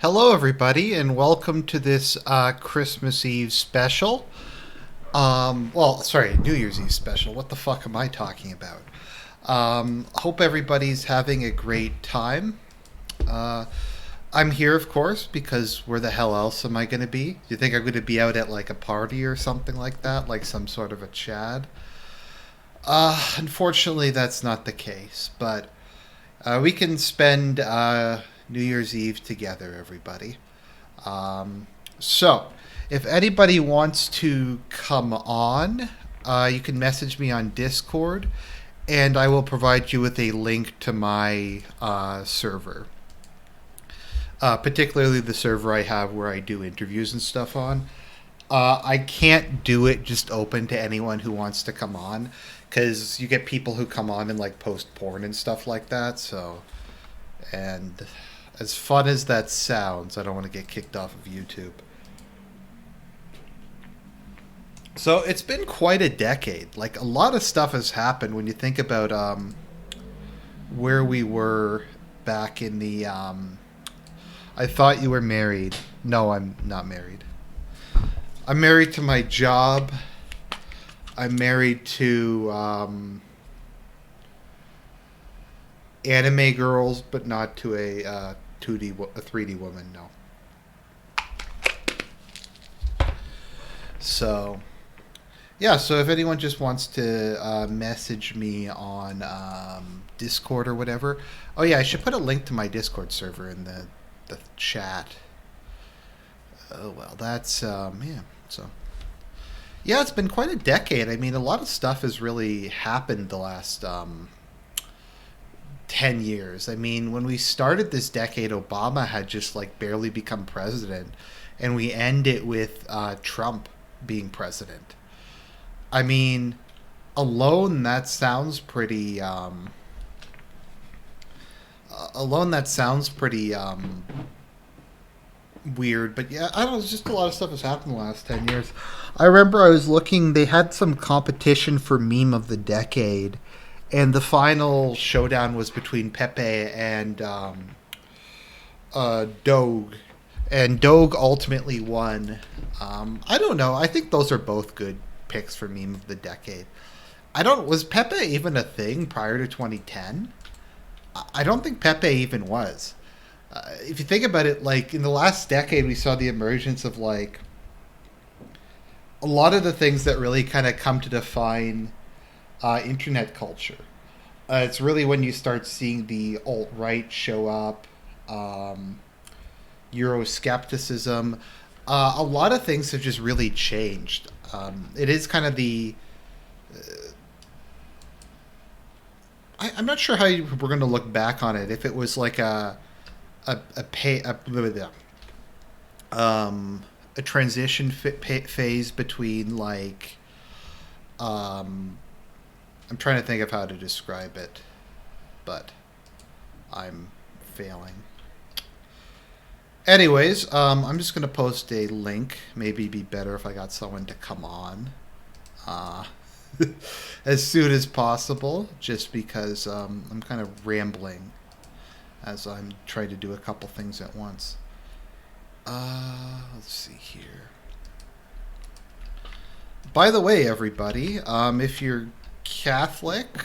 Hello, everybody, and welcome to this Christmas Eve special. New Year's Eve special. What the fuck am I talking about? Hope everybody's having a great time. Uh, I'm here, of course, because where the hell else am I going to be? Do you think I'm going to be out at like a party or something like that, like some sort of a Chad? Unfortunately, that's not the case, but we can spend New Year's Eve together, everybody. Um, so, if anybody wants to come on, you can message me on Discord, and I will provide you with a link to my server. Particularly the server I have where I do interviews and stuff on. I can't do it just open to anyone who wants to come on, because you get people who come on and like post porn and stuff like that. So, and as fun as that sounds, I don't want to get kicked off of YouTube. So it's been quite a decade. Like a lot of stuff has happened when you think about where we were back in the. I thought you were married. No, I'm not married. I'm married to my job. I'm married to anime girls, but not to a 3D woman. No. So yeah, so if anyone just wants to message me on Discord or whatever. Oh yeah, I should put a link to my Discord server in the chat. Oh well, that's yeah. So yeah, it's been quite a decade. I mean, a lot of stuff has really happened the last 10 years. I mean, when we started this decade, Obama had just like barely become president, and we end it with Trump being president. I mean, alone that sounds pretty. Alone that sounds pretty weird, but yeah, I don't know. It's just a lot of stuff has happened in the last 10 years. I remember I was looking. They had some competition for meme of the decade, and the final showdown was between Pepe and Doge, and Doge ultimately won. I don't know. I think those are both good picks for meme of the decade. I don't. Was Pepe even a thing prior to 2010? I don't think Pepe even was. If you think about it, like in the last decade, we saw the emergence of like a lot of the things that really kind of come to define internet culture. It's really when you start seeing the alt right show up, um, Euroscepticism. A lot of things have just really changed. It is kind of the. I'm not sure how we're going to look back on it. If it was like a pay a transition phase between like I'm trying to think of how to describe it, but I'm failing. Anyways, I'm just gonna post a link. Maybe it'd be better if I got someone to come on uh, as soon as possible, just because I'm kind of rambling as I'm trying to do a couple things at once. Let's see here. By the way, everybody, if you're Catholic,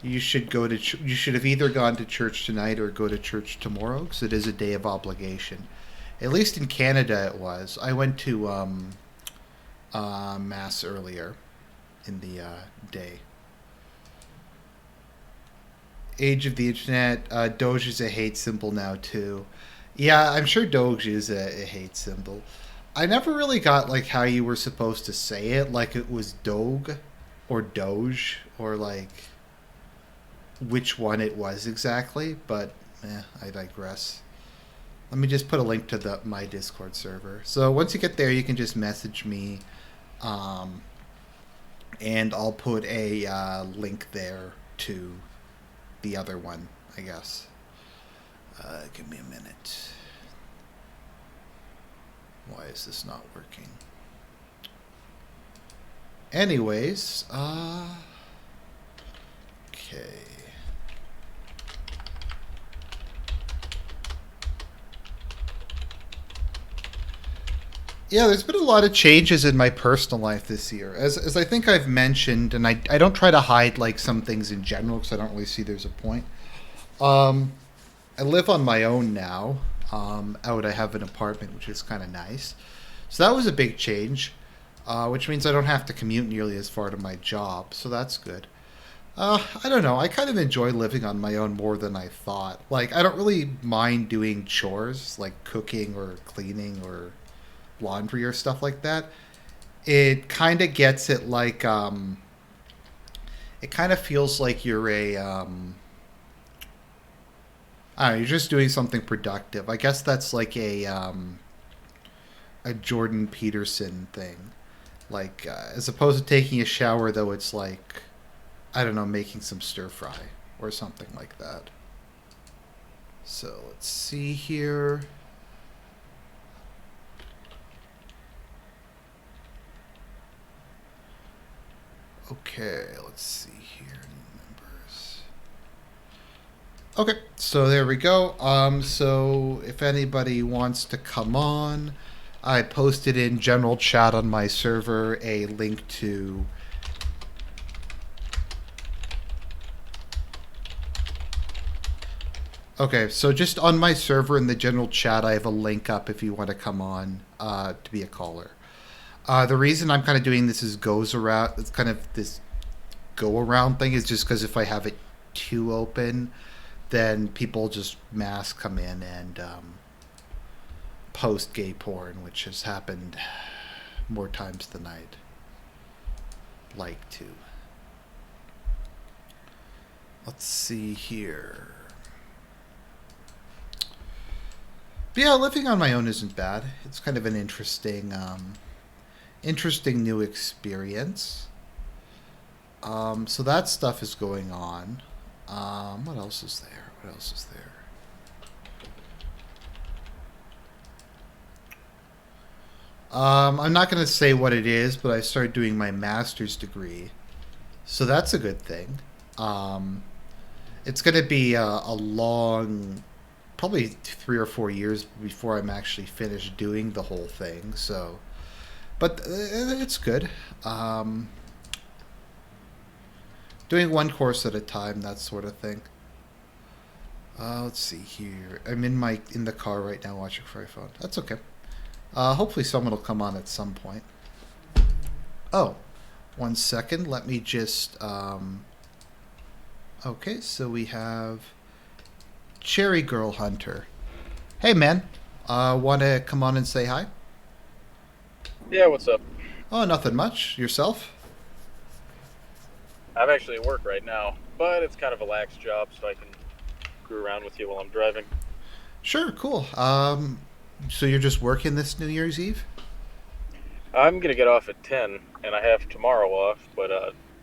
you should you should have either gone to church tonight or go to church tomorrow, because it is a day of obligation. At least in Canada, it was. I went to mass earlier in the day. Age of the internet. Doge is a hate symbol now too. Yeah, I'm sure Doge is a hate symbol. I never really got like how you were supposed to say it, like it was Doge or Doge or like which one it was exactly. But I digress. Let me just put a link to my Discord server. So once you get there, you can just message me, um, and I'll put a link there to the other one, I guess. Give me a minute. Why is this not working? Anyways, okay. Yeah, there's been a lot of changes in my personal life this year. As I think I've mentioned, and I don't try to hide like some things in general because I don't really see there's a point. Um, I live on my own now. Out I have an apartment, which is kind of nice. So that was a big change, which means I don't have to commute nearly as far to my job. So that's good. I don't know. I kind of enjoy living on my own more than I thought. Like, I don't really mind doing chores like cooking or cleaning or laundry or stuff like that. It kind of gets it like, it kind of feels like you're I don't know, you're just doing something productive. I guess that's like a Jordan Peterson thing. Like, as opposed to taking a shower, though, it's like, I don't know, making some stir fry or something like that. So let's see here. Okay, let's see here. New members. Okay, so there we go. So if anybody wants to come on, I posted in general chat on my server a link to. Okay, so just on my server in the general chat, I have a link up if you want to come on to be a caller. The reason I'm kind of doing this is goes around. It's kind of this go around thing is just because if I have it too open, then people just mass come in and post gay porn, which has happened more times than I'd like to. Let's see here. But yeah, living on my own isn't bad. It's kind of an interesting new experience. So that stuff is going on. What else is there? What else is there? I'm not going to say what it is, but I started doing my master's degree. So that's a good thing. Um, it's going to be a long, probably 3 or 4 years before I'm actually finished doing the whole thing. So, but it's good. Um, Doing one course at a time, that sort of thing. Let's see here. I'm in the car right now watching for my phone. That's okay. Hopefully someone will come on at some point. Oh, 1 second. Let me just. Okay, so we have Cherry Girl Hunter. Hey, man. Want to come on and say hi? Yeah, what's up? Oh, nothing much. Yourself? I'm actually at work right now, but it's kind of a lax job, so I can screw around with you while I'm driving. Sure, cool. So you're just working this New Year's Eve? I'm gonna get off at 10, and I have tomorrow off, but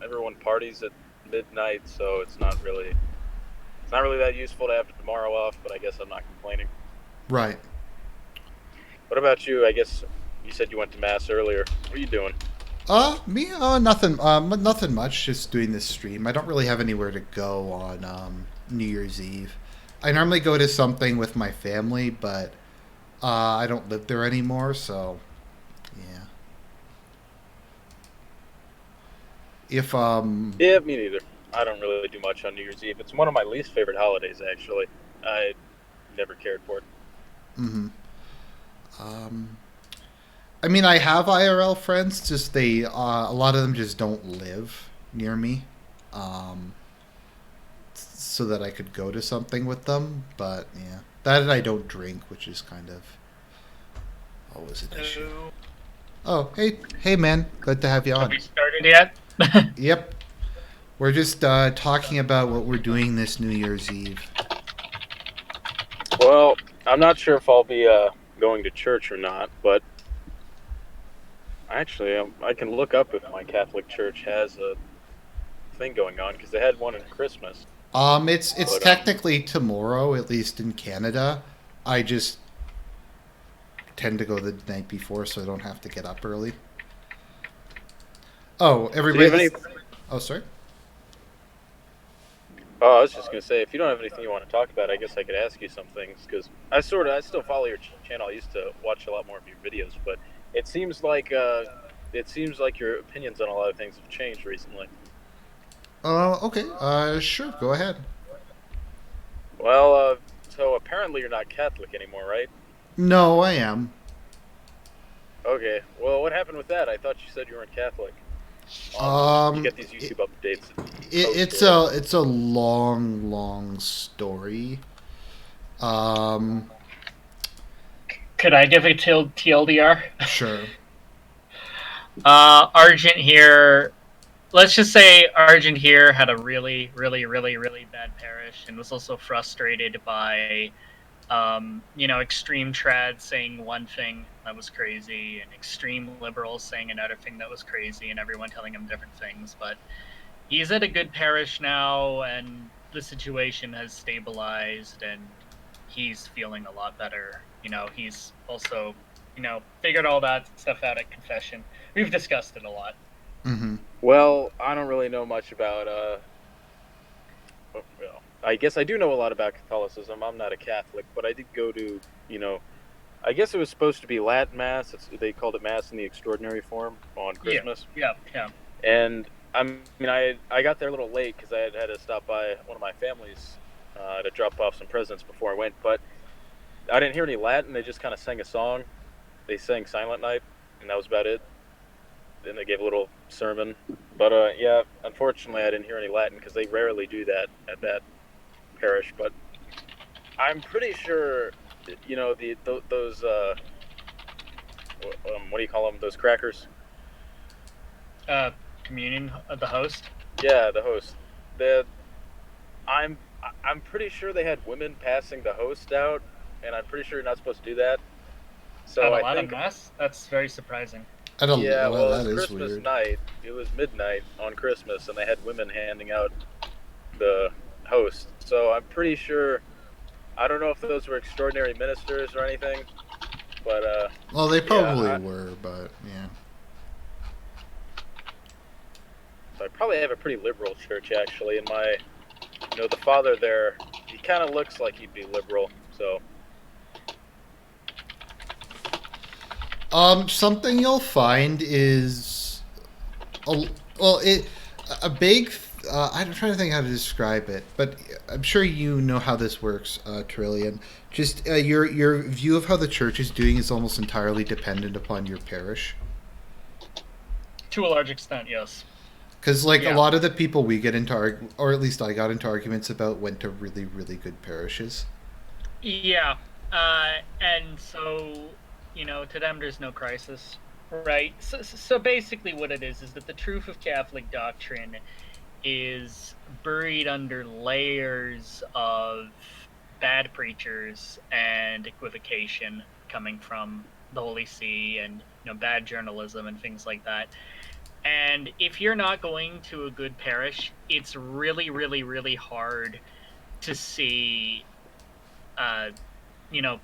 everyone parties at midnight, so it's not really that useful to have tomorrow off. But I guess I'm not complaining. Right. What about you? I guess you said you went to mass earlier. What are you doing? Me? Nothing. Nothing much. Just doing this stream. I don't really have anywhere to go on New Year's Eve. I normally go to something with my family, but I don't live there anymore, so yeah. If Yeah, me neither. I don't really do much on New Year's Eve. It's one of my least favorite holidays, actually. I never cared for it. mhm. um, I mean, I have IRL friends. Just a lot of them just don't live near me, um, so that I could go to something with them. But yeah, that and I don't drink, which is kind of always an issue. So, Oh, hey, man. Good to have you have on. we started yet? Yep. We're just talking about what we're doing this New Year's Eve. Well, I'm not sure if I'll be going to church or not, but actually, I can look up if my Catholic church has a thing going on because they had one in Christmas. It's But technically tomorrow, at least in Canada. I just tend to go the night before, so I don't have to get up early. Oh, do you have any? everybody. Oh, sorry. Oh, I was just gonna say, if you don't have anything you want to talk about, I guess I could ask you some things because I still follow your channel. I used to watch a lot more of your videos, but It seems like your opinions on a lot of things have changed recently. Okay. Sure. Go ahead. Well, so apparently you're not Catholic anymore, right? No, I am. Okay. Well, what happened with that? I thought you said you weren't Catholic. You Um, get these it, YouTube updates that you post or it's whatever. a long, long story. Um, Could I give a TLDR? sure. Argent here. Let's just say Argent here had a really bad parish and was also frustrated by, extreme trads saying one thing that was crazy and extreme liberals saying another thing that was crazy and everyone telling him different things. But he's at a good parish now and the situation has stabilized and he's feeling a lot better. He's also, figured all that stuff out at confession. We've discussed it a lot. Mm-hmm. Well, I don't really know much about. Well, I guess I do know a lot about Catholicism. I'm not a Catholic, but I did go to. I guess it was supposed to be Latin Mass. They called it Mass in the Extraordinary Form on Yeah, Christmas, yeah. and I got there a little late because I had to stop by one of my families to drop off some presents before I went. But I didn't hear any Latin. They just kind of sang a song. They sang Silent Night, and that was about it. Then they gave a little sermon. But yeah, unfortunately, I didn't hear any Latin because they rarely do that at that parish. But I'm pretty sure, those what do you call them? Those crackers? Uh, Communion of the host. Yeah, the host. The I'm I'm pretty sure they had women passing the host out, and I'm pretty sure you're not supposed to do that. At So a I lot of think, mass? That's very surprising. I don't. yeah, Well, well, it that was is Christmas weird. night. It was midnight on Christmas, and they had women handing out the host. So I'm pretty sure. I don't know if those were extraordinary ministers or anything, but Well, they yeah, probably were, but yeah. so I probably have a pretty liberal church actually. And the father there, he kind of looks like he'd be liberal. So Something you'll find is a, well, a big. I'm trying to think how to describe it, but I'm sure you know how this works, Trillion. Just your view of how the church is doing is almost entirely dependent upon your parish. To a large extent, yes. Because like a Yeah. lot of the people we get into, or at least I got into arguments about, went to really really good parishes. Yeah. And so, to them, there's no crisis, right? So basically, what it is that the truth of Catholic doctrine is buried under layers of bad preachers and equivocation coming from the Holy See and bad journalism and things like that. And if you're not going to a good parish, it's really hard to see uh you know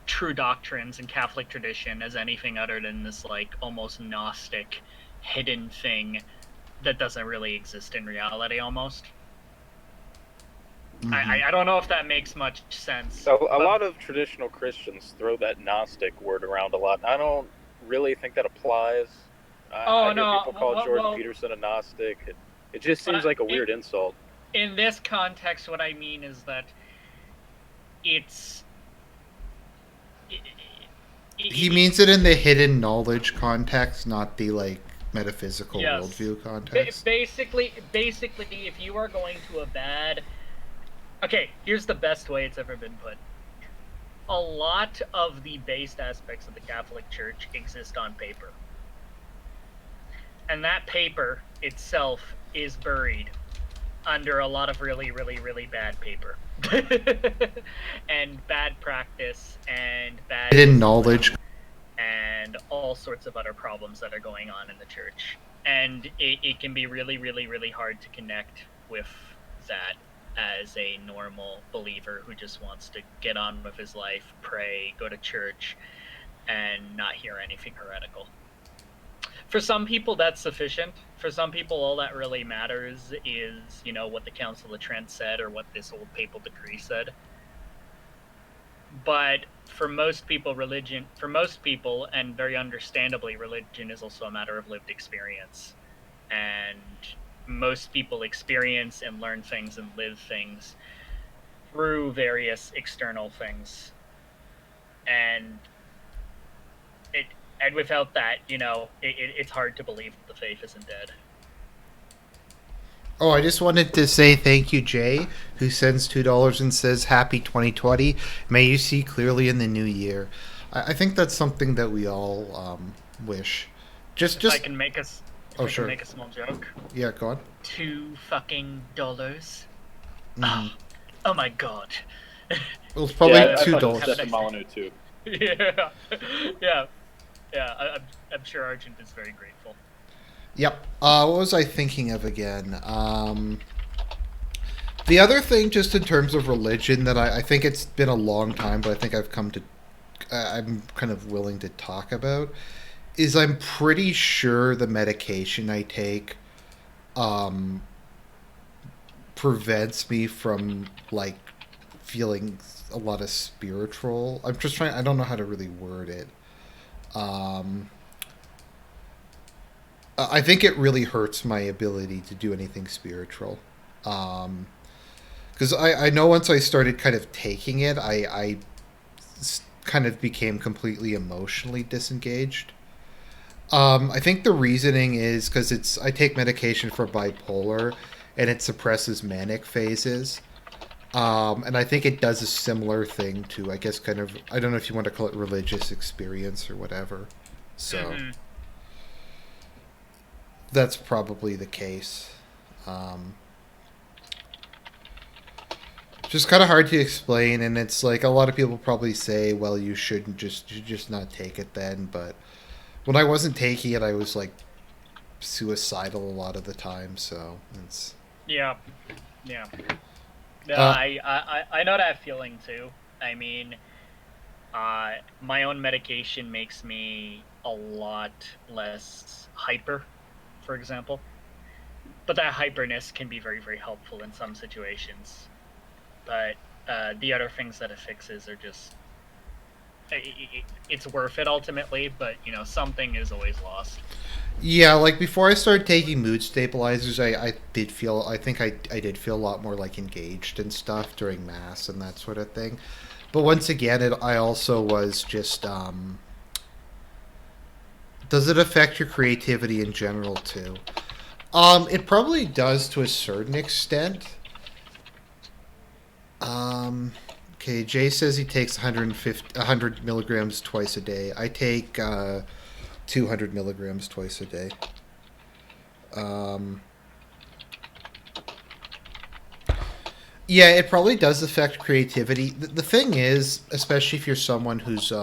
true doctrines and Catholic tradition as anything other than this like almost Gnostic hidden thing that doesn't really exist in reality almost. Mm-hmm. I don't know if that makes much sense, a but lot of traditional Christians throw that Gnostic word around a lot. I don't really think that applies. I oh hear no, people call Jordan well, Peterson a Gnostic. It just but seems like a weird insult. in this context, what I mean is that it's it, He it, means it in the hidden knowledge context, not the like metaphysical yes. worldview context. Basically, if you are going to a bad, okay, here's the best way it's ever been put. A lot of the based aspects of the Catholic Church exist on paper, and that paper itself is buried under a lot of really bad paper and bad practice and bad Hidden discipline knowledge. and all sorts of other problems that are going on in the church. And it can be really hard to connect with that as a normal believer who just wants to get on with his life, pray, go to church, and not hear anything heretical. For some people, that's sufficient. For some people, all that really matters is, what the Council of Trent said or what this old papal decree said. But for most people, and very understandably, religion is also a matter of lived experience. And most people experience and learn things and live things through various external things. And without that, it's hard to believe that the faith isn't dead. Oh, I just wanted to say thank you, Jay, who sends $2 and says Happy 2020. May you see clearly in the new year. I think that's something that we all wish. If I can make us, Oh, sure. make a small joke. Yeah, go on. $2 fucking dollars. Mhm. Oh my god. It was probably I $2. thought Stefan Molyneux too. Yeah. I'm sure Argent is very grateful. Yep. What was I thinking of again? The other thing, just in terms of religion, that I think it's been a long time, but I think I'm kind of willing to talk about, is I'm pretty sure the medication I take prevents me from, like, feeling a lot of spiritual. I don't know how to really word it. I think it really hurts my ability to do anything spiritual. Because I know once I started kind of taking it, I kind of became completely emotionally disengaged. I think the reasoning is because I take medication for bipolar, and it suppresses manic phases. And I think it does a similar thing to, I guess, kind of, I don't know if you want to call it religious experience or whatever. So that's probably the case. Just kind of hard to explain, and it's like a lot of people probably say, well, you should just not take it then, but when I wasn't taking it, I was like suicidal a lot of the time, so it's... Yeah. No, I know that feeling too. I mean, my own medication makes me a lot less hyper, for example. But that hyperness can be very, very helpful in some situations. But the other things that it fixes are just... It's worth it ultimately, but, something is always lost. Yeah, like before I started taking mood stabilizers, I did feel, I think I did feel a lot more like engaged and stuff during mass and that sort of thing. But once again, I also was just, does it affect your creativity in general too? It probably does to a certain extent. Okay, Jay says he takes 100 milligrams twice a day. I take 200 milligrams twice a day. Yeah, it probably does affect creativity. The thing is, especially if you're someone who's...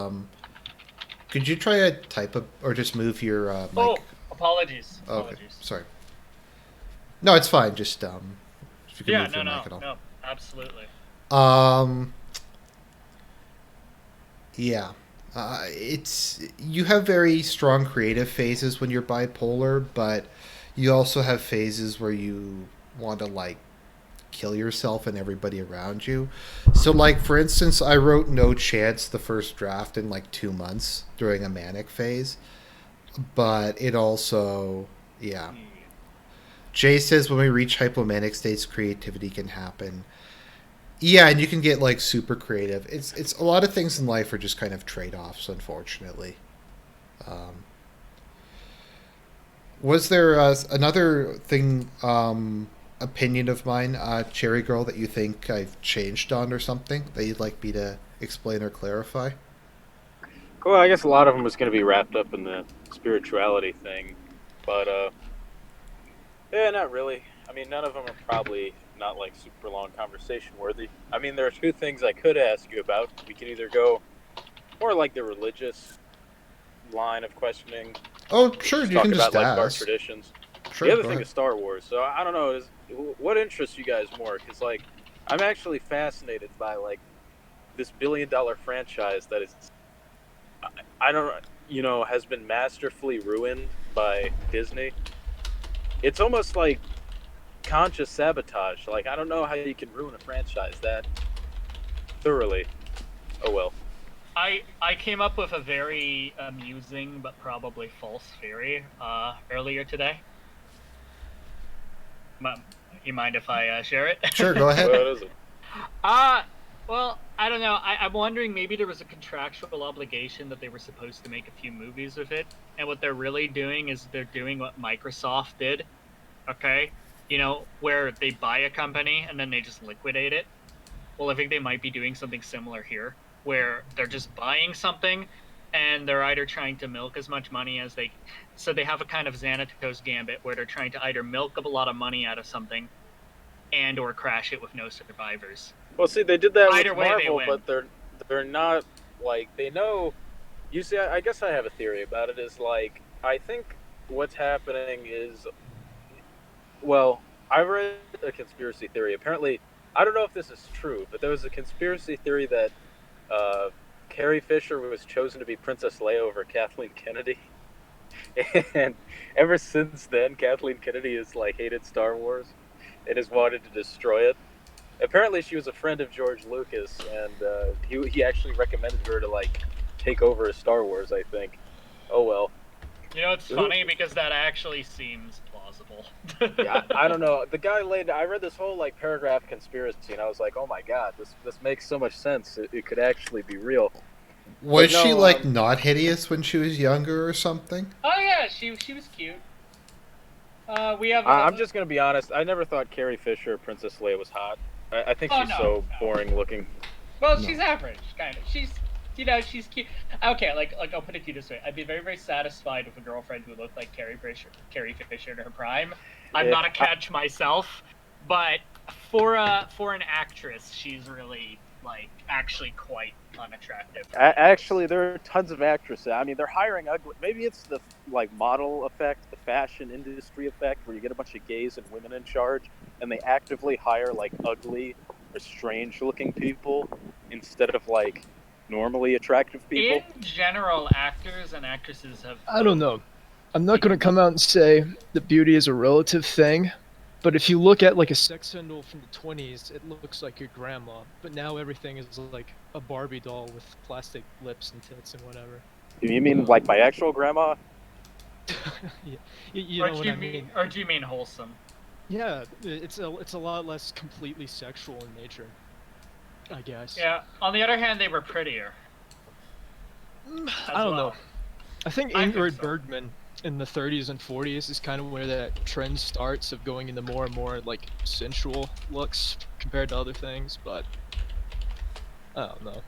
could you try to type or just move your mic? Oh, apologies. Oh, okay, sorry. No, it's fine. Just if you can move your mic at all. No, absolutely. Yeah. You have very strong creative phases when you're bipolar, but you also have phases where you want to, like, kill yourself and everybody around you. So, like, for instance, I wrote No Chance, the first draft, in like 2 months during a manic phase. But it also, yeah. Jay says when we reach hypomanic states, creativity can happen. Yeah, and you can get, like, super creative. It's a lot of things in life are just kind of trade-offs, unfortunately. Was there another thing, opinion of mine, Cherry Girl, that you think I've changed on or something that you'd like me to explain or clarify? Well, I guess a lot of them was going to be wrapped up in the spirituality thing, but yeah, not really. I mean, none of them are probably not like super long conversation worthy. I mean, there are two things I could ask you about. We can either go more like the religious line of questioning. Oh, sure, you can just talk about ask. like our traditions. Sure, the other thing is Star Wars. So I don't know, what interests you guys more? Because like, I'm actually fascinated by like this billion-dollar franchise that is, I don't, has been masterfully ruined by Disney. It's almost like conscious sabotage. Like, I don't know how you can ruin a franchise that thoroughly. Oh well. I came up with a very amusing but probably false theory earlier today. You mind if I share it? Sure, go ahead. What is it? Well, I don't know. I'm wondering maybe there was a contractual obligation that they were supposed to make a few movies with it, and what they're really doing is they're doing what Microsoft did, okay? You know, where they buy a company and then they just liquidate it. Well, I think they might be doing something similar here, where they're just buying something and they're either trying to milk as much money as they... So they have a kind of Xanatos gambit where they're trying to either milk up a lot of money out of something and or crash it with no survivors. Well, see, they did that Either with way, Marvel, they but they're not like they know. You see, I guess I have a theory about it. Is like I think what's happening is, well, I read a conspiracy theory. Apparently, I don't know if this is true, but there was a conspiracy theory that Carrie Fisher was chosen to be Princess Leia over Kathleen Kennedy, and ever since then, Kathleen Kennedy has like hated Star Wars and has wanted to destroy it. Apparently, she was a friend of George Lucas, and he actually recommended her to like take over Star Wars. I think. Oh well. You know, it's funny because that actually seems plausible. Yeah, I don't know. The guy laid. I read this whole like paragraph conspiracy, and I was like, oh my god, this makes so much sense. It could actually be real. Was But she no, like not hideous when she was younger or something? Oh yeah, she was cute. We have. I'm just gonna be honest. I never thought Carrie Fisher, Princess Leia, was hot. I think she's so boring looking. Well, she's average, kind of. She's, you know, she's cute. Okay, like I'll put it to you this way: I'd be very, very satisfied with a girlfriend who looked like Carrie Fisher in her prime. I'm not a catch myself, but for an actress, she's really like actually quite unattractive. Actually, there are tons of actresses. I mean, they're hiring ugly. Maybe it's the like model effect, the fashion industry effect, where you get a bunch of gays and women in charge, and they actively hire like ugly or strange-looking people instead of like normally attractive people. In general, actors and actresses have. I don't know. I'm not going to come out and say that beauty is a relative thing, but if you look at like a sex symbol from the 20s, it looks like your grandma. But now everything is like a Barbie doll with plastic lips and tits and whatever. You mean like my actual grandma? Yeah. You know what I mean? Or do you mean wholesome? Yeah, it's a lot less completely sexual in nature, I guess. Yeah. On the other hand, they were prettier. I don't know. I think Ingrid so. Bergman in the 30s and 40s is kind of where that trend starts of going into more and more like sensual looks compared to other things, but I don't know.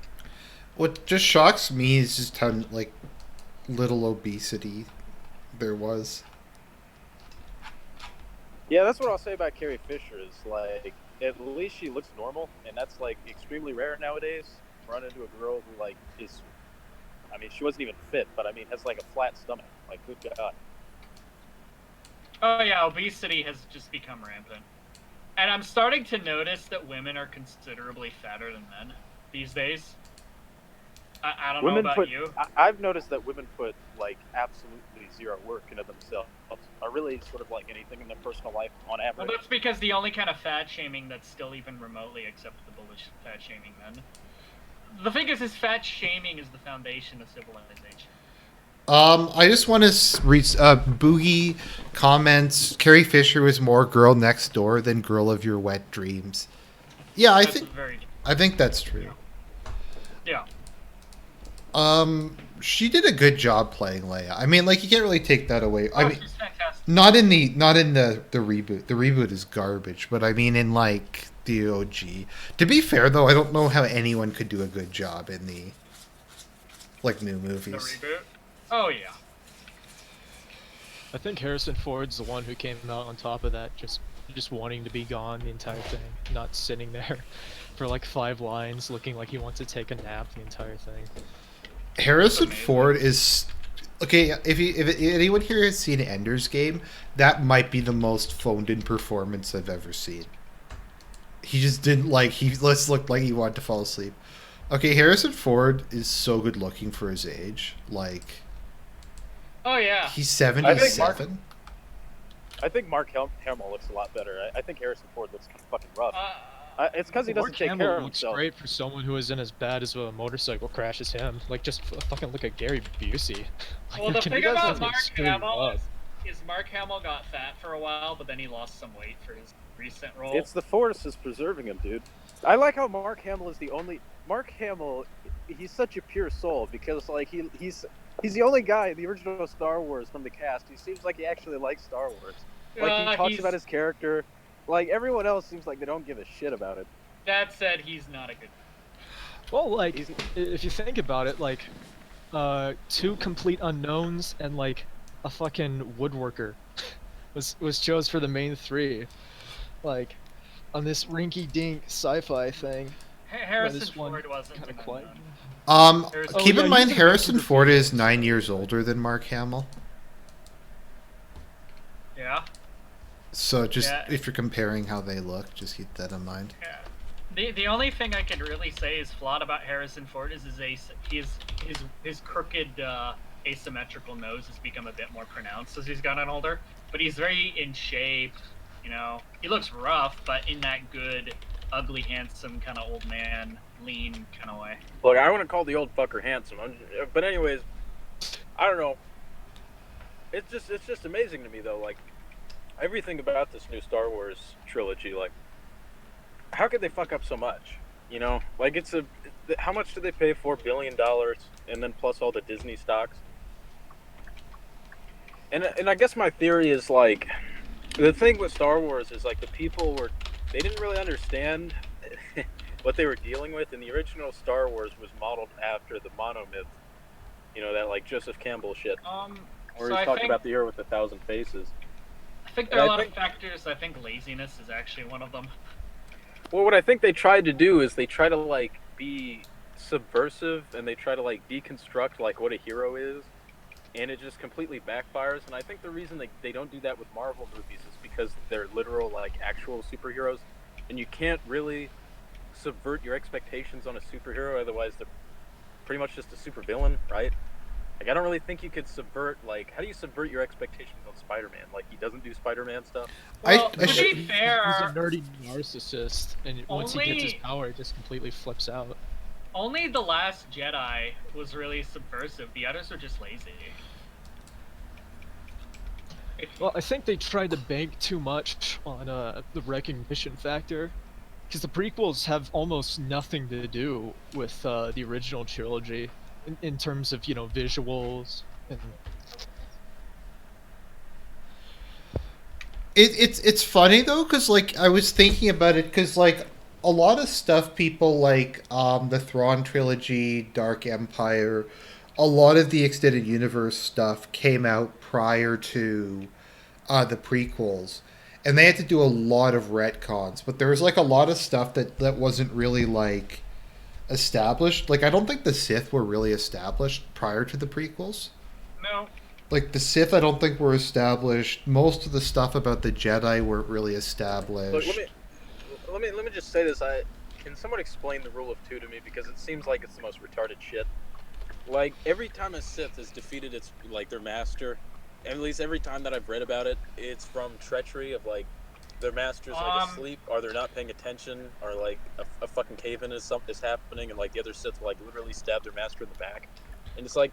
What just shocks me is just how like little obesity there was. Yeah, that's what I'll say about Carrie Fisher. Is like at least she looks normal, and that's like extremely rare nowadays. Run into a girl who like is. I mean, she wasn't even fit, but I mean, has like a flat stomach. Like, good God. Oh yeah, obesity has just become rampant. And I'm starting to notice that women are considerably fatter than men these days. I don't know about you. I've noticed that women put like absolutely zero work into themselves. Are really sort of like anything in their personal life on average. Well, that's because the only kind of fat shaming that's still even remotely acceptable is fat shaming men. The thing is fat shaming is the foundation of civilization. I just want to read Boogie comments. Carrie Fisher was more girl next door than girl of your wet dreams. Yeah, I think that's true. Yeah. She did a good job playing Leia. I mean, like you can't really take that away. I mean, she's fantastic. not in the reboot. The reboot is garbage, but I mean in like the OG. To be fair though, I don't know how anyone could do a good job in the like new movies. The reboot? Oh yeah. I think Harrison Ford's the one who came out on top of that, just wanting to be gone the entire thing, not sitting there for like 5 lines looking like he wants to take a nap the entire thing. Harrison Ford is okay. If anyone here has seen Ender's Game, that might be the most phoned-in performance I've ever seen. He just didn't like. He just looked like he wanted to fall asleep. Okay, Harrison Ford is so good looking for his age. Like, oh yeah, he's 77. I think Mark Hamill looks a lot better. I think Harrison Ford looks fucking rough. It's because he Mark doesn't take Hamill care of looks himself. great for someone who is in as bad as a motorcycle crash as him. Like, just fucking look at Gary Busey. Like, Well, the can thing you guys about just Mark screw Hamill up? is Mark Hamill got fat for a while, but then he lost some weight for his recent role. It's the Force is preserving him, dude. I like how Mark Hamill is the only. Mark Hamill, he's such a pure soul because like he's the only guy in the original Star Wars from the cast. He seems like he actually likes Star Wars. Like he talks about his character. Like everyone else seems like they don't give a shit about it. That said, he's not a good. Well, like, if you think about it, like, two complete unknowns and like a fucking woodworker was chose for the main three, like, on this rinky-dink sci-fi thing. Harrison Ford wasn't kind of an quiet. unknown. Keep yeah, in mind he's a Harrison big Ford is fan. 9 years older than Mark Hamill. Yeah. So just Yeah. if you're comparing how they look, just keep that in mind. Yeah. The only thing I can really say is flawed about Harrison Ford is his crooked asymmetrical nose has become a bit more pronounced as he's gotten older. But he's very in shape. You know, he looks rough, but in that good, ugly, handsome kind of old man, lean kind of way. Look, I want to call the old fucker handsome, but anyways, I don't know. It's just amazing to me though. Like everything about this new Star Wars trilogy, like. How could they fuck up so much? You know, like how much did they pay? $4 billion, and then plus all the Disney stocks. And I guess my theory is like, the thing with Star Wars is like the people they didn't really understand what they were dealing with. And the original Star Wars was modeled after the monomyth, you know, that like Joseph Campbell shit, where he's talking about the year with 1,000 faces. I think there are a lot of factors. I think laziness is actually one of them. Well, what I think they tried to do is they try to like be subversive and they try to like deconstruct like what a hero is, and it just completely backfires. And I think the reason they don't do that with Marvel movies is because they're literal like actual superheroes, and you can't really subvert your expectations on a superhero, otherwise they're pretty much just a supervillain, right? Like I don't really think you could subvert, like, how do you subvert your expectations on Spider-Man? Like he doesn't do Spider-Man stuff. Well, to be fair, he's a nerdy narcissist, and once he gets his power, it just completely flips out. Only The Last Jedi was really subversive. The others were just lazy. Well, I think they tried to bank too much on the recognition factor, because the prequels have almost nothing to do with the original trilogy in terms of, you know, visuals and. It's funny though, because like I was thinking about it, because like a lot of stuff people like the Thrawn trilogy, Dark Empire, a lot of the extended universe stuff came out prior to the prequels, and they had to do a lot of retcons. But there was like a lot of stuff that wasn't really like established. Like I don't think the Sith were really established prior to the prequels. No. Like, the Sith, I don't think were established. Most of the stuff about the Jedi weren't really established. Look, let me just say this. Can someone explain the rule of two to me? Because it seems like it's the most retarded shit. Like, every time a Sith has defeated their master, at least every time that I've read about it, it's from treachery of, like, their master's, like, asleep, or they're not paying attention, or, like, a fucking cave-in is happening, and, like, the other Sith will, like, literally stab their master in the back. And it's like,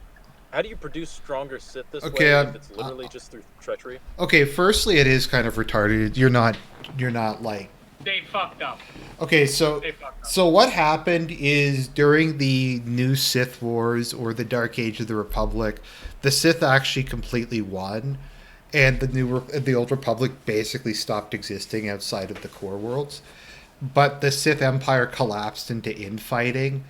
how do you produce stronger Sith this way if it's literally just through treachery? Okay, firstly, it is kind of retarded. You're not like... They fucked up. Okay, so what happened is during the new Sith Wars or the Dark Age of the Republic, the Sith actually completely won, and the Old Republic basically stopped existing outside of the core worlds. But the Sith Empire collapsed into infighting,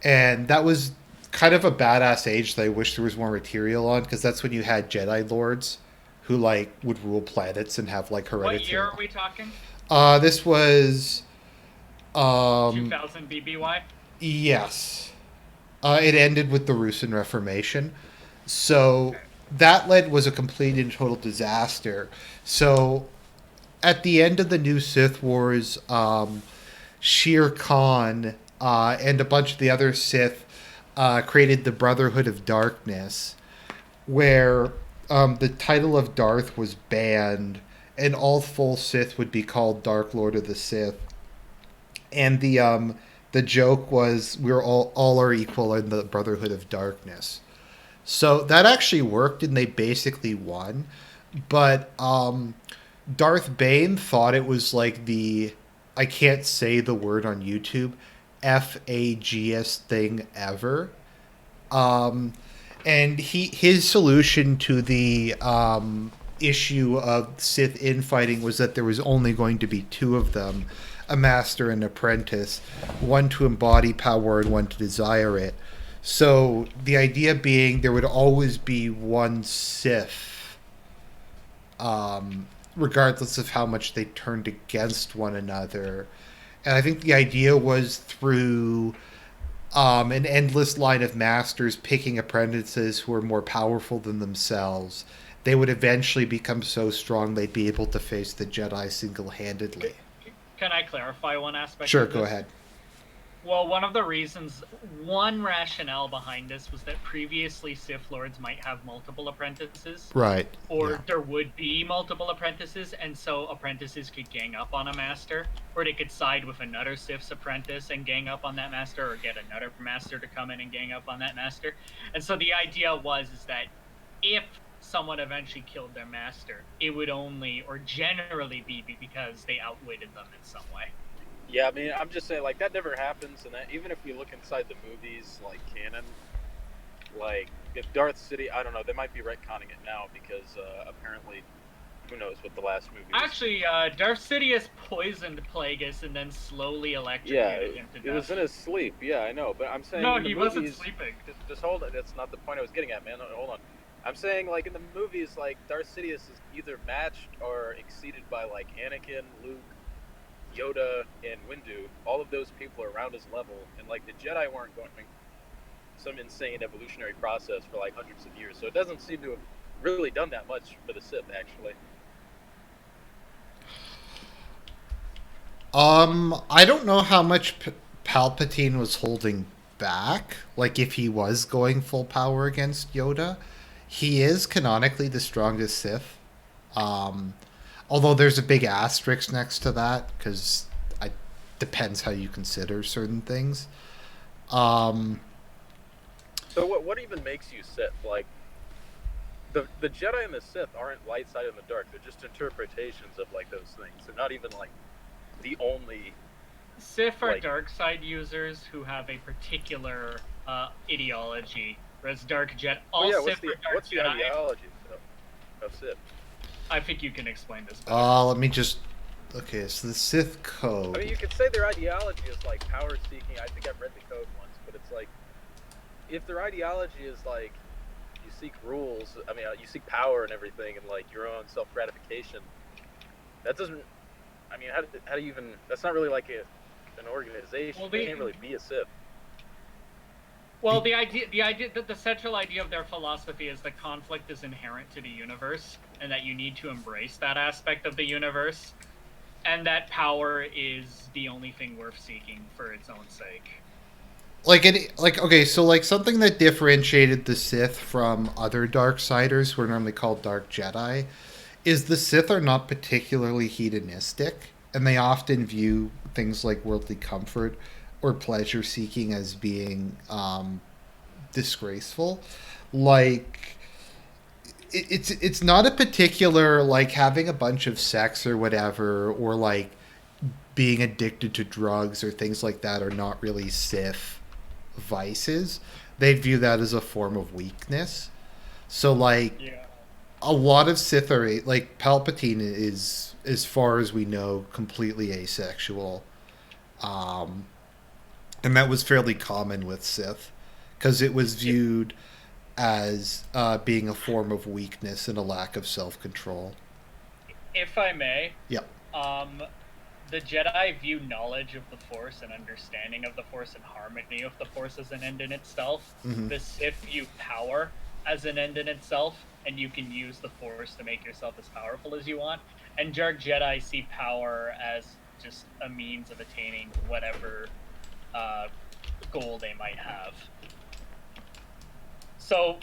and that was kind of a badass age that I wish there was more material on, because that's when you had Jedi Lords who like would rule planets and have like hereditary. What year are we talking? This was 2000 BBY? Yes. It ended with the Russian Reformation. So that was a complete and total disaster. So at the end of the new Sith Wars, Shere Khan and a bunch of the other Sith created the Brotherhood of Darkness, where the title of Darth was banned, and all full Sith would be called Dark Lord of the Sith. and the joke was we're all are equal in the Brotherhood of Darkness. So that actually worked, and they basically won. But Darth Bane thought it was like the I can't say the word on YouTube FAGS thing ever. Um, and his solution to the issue of Sith infighting was that there was only going to be two of them, a master and apprentice, one to embody power and one to desire it. So the idea being there would always be one Sith, regardless of how much they turned against one another. And I think the idea was through an endless line of masters picking apprentices who are more powerful than themselves, they would eventually become so strong they'd be able to face the Jedi single-handedly. Can I clarify one aspect? Sure, of this? go ahead. Well, one rationale behind this was that previously Sith Lords might have multiple apprentices. Right. Or there would be multiple apprentices, and so apprentices could gang up on a master, or they could side with another Sith's apprentice and gang up on that master, or get another master to come in and gang up on that master. And so the idea is that if someone eventually killed their master, it would only, or generally be because they outwitted them in some way. Yeah, I mean, I'm just saying, like, that never happens, and that even if we look inside the movies, like, canon, like, if Darth City, I don't know, they might be retconning it now, because, apparently, who knows what the last movie is. Actually, Darth Sidious poisoned Plagueis and then slowly electrocuted him to death. It was in his sleep, yeah, I know, but I'm saying no, in the he movies, wasn't sleeping. Just hold it, that's not the point I was getting at, man, hold on. I'm saying, like, in the movies, like, Darth Sidious is either matched or exceeded by, like, Anakin, Luke, Yoda, and Windu. All of those people are around his level, and like the Jedi weren't going some insane evolutionary process for like hundreds of years, so it doesn't seem to have really done that much for the Sith, actually. I don't know how much Palpatine was holding back, like if he was going full power against Yoda. He is canonically the strongest Sith. Although there's a big asterisk next to that, because it depends how you consider certain things. So what even makes you Sith? Like, the Jedi and the Sith aren't light side and the dark. They're just interpretations of, like, those things. They're not even, like, the only... Sith are dark side users who have a particular ideology, whereas Dark Jedi... What's the ideology of Sith? I think you can explain this better. Let me just... Okay, so the Sith code... I mean, you could say their ideology is, like, power-seeking. I think I've read the code once, but it's like... If their ideology is, like, you seek rules, I mean, you seek power and everything, and, like, your own self-gratification, that doesn't... I mean, how do you even... That's not really, like, an organization. They can't really be a Sith. Well, the central idea of their philosophy is that conflict is inherent to the universe, and that you need to embrace that aspect of the universe, and that power is the only thing worth seeking for its own sake. Okay, so like something that differentiated the Sith from other Darksiders, who are normally called Dark Jedi, is the Sith are not particularly hedonistic, and they often view things like worldly comfort or pleasure seeking as being disgraceful. Like it's not a particular, like, having a bunch of sex or whatever, or like being addicted to drugs or things like that are not really Sith vices. They view that as a form of weakness. So like a lot of Sith are like Palpatine is, as far as we know, completely asexual. And that was fairly common with Sith, because it was viewed as being a form of weakness and a lack of self-control. If I may, yep. The Jedi view knowledge of the Force and understanding of the Force and harmony of the Force as an end in itself. Mm-hmm. The Sith view power as an end in itself, and you can use the Force to make yourself as powerful as you want. And Dark Jedi see power as just a means of attaining whatever goal they might have. So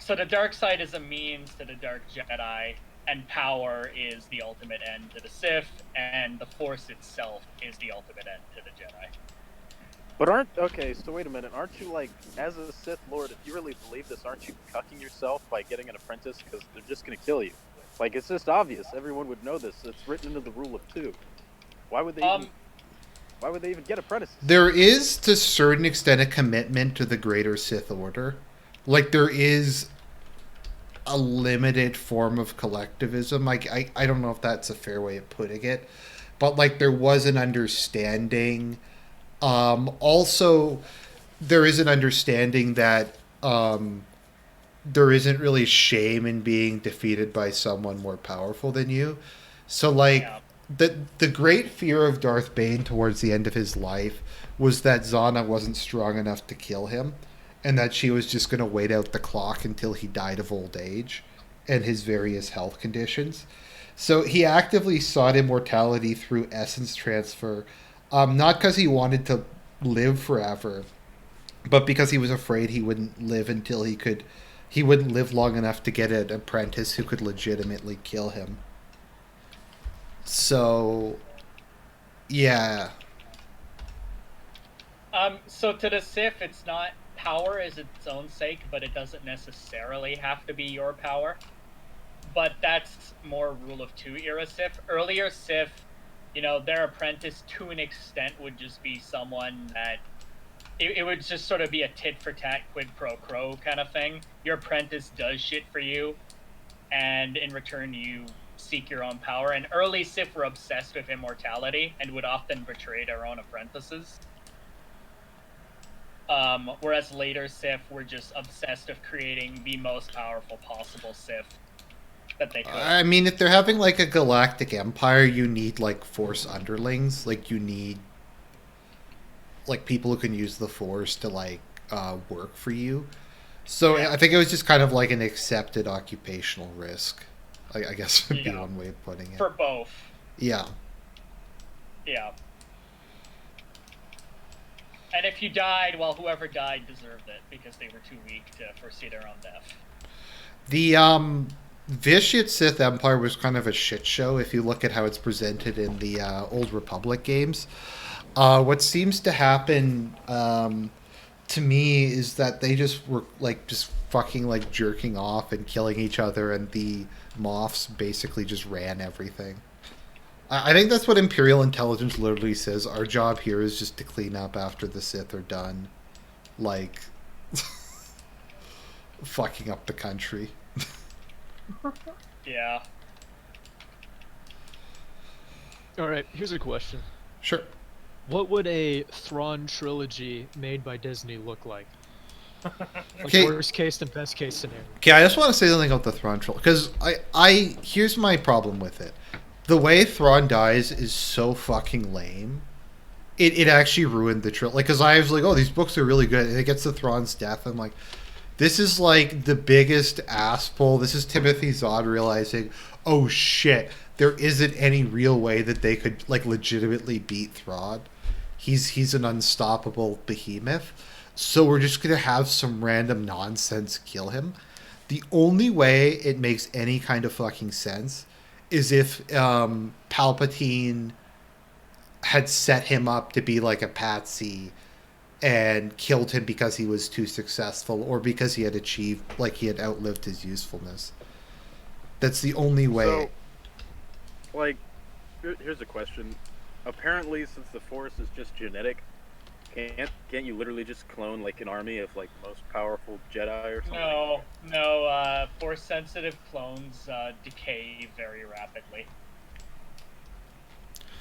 the dark side is a means to the Dark Jedi, and power is the ultimate end to the Sith, and the Force itself is the ultimate end to the Jedi. But so wait a minute, aren't you, like, as a Sith Lord, if you really believe this, aren't you cucking yourself by getting an apprentice, because they're just going to kill you? Like, it's just obvious, everyone would know this, it's written into the rule of 2. Why would they even get apprentices? There is, to a certain extent, a commitment to the greater Sith Order. Like, there is a limited form of collectivism. Like, I don't know if that's a fair way of putting it, but, like, there was an understanding. Also, there is an understanding that there isn't really shame in being defeated by someone more powerful than you. So, like, the great fear of Darth Bane towards the end of his life was that Zana wasn't strong enough to kill him, and that she was just going to wait out the clock until he died of old age and his various health conditions. So he actively sought immortality through essence transfer, not because he wanted to live forever, but because he was afraid he wouldn't live until he wouldn't live long enough to get an apprentice who could legitimately kill him. So, yeah. So to the Sith, it's not power is its own sake, but it doesn't necessarily have to be your power. But that's more Rule of 2 era Sith. Earlier Sith, their apprentice to an extent would just be someone that it would just sort of be a tit-for-tat, quid pro quo kind of thing. Your apprentice does shit for you, and in return you seek your own power. And early Sith were obsessed with immortality and would often betray their own apprentices. Whereas later Sith were just obsessed with creating the most powerful possible Sith that they could. I mean, if they're having, like, a galactic empire, you need, like, Force underlings. Like, you need, like, people who can use the Force to, like, work for you. So I think it was just kind of like an accepted occupational risk, I guess would be one way of putting it. For both. Yeah. Yeah. And if you died, well, whoever died deserved it because they were too weak to foresee their own death. The Bitchute Sith Empire was kind of a shit show if you look at how it's presented in the Old Republic games. What seems to happen to me is that they just were just fucking jerking off and killing each other, and the Moffs basically just ran everything. I think that's what Imperial Intelligence literally says. Our job here is just to clean up after the Sith are done, fucking up the country. Yeah. Alright, here's a question. Sure. What would a Thrawn trilogy made by Disney look like? Okay. Worst case and best case scenario. Okay, I just want to say something about the Thrawn trilogy, because here's my problem with it. The way Thrawn dies is so fucking lame. It actually ruined the trilogy. Because I was like, oh, these books are really good. And it gets to Thrawn's death. I'm like, this is the biggest ass pull. This is Timothy Zahn realizing, oh shit, there isn't any real way that they could legitimately beat Thrawn. He's an unstoppable behemoth. So we're just gonna have some random nonsense kill him. The only way it makes any kind of fucking sense is if Palpatine had set him up to be a patsy and killed him because he was too successful, or because he had achieved, he had outlived his usefulness. That's the only way. So, here's a question. Apparently, since the Force is just genetic, can't you literally just clone an army of most powerful Jedi or something? No. Force-sensitive clones decay very rapidly.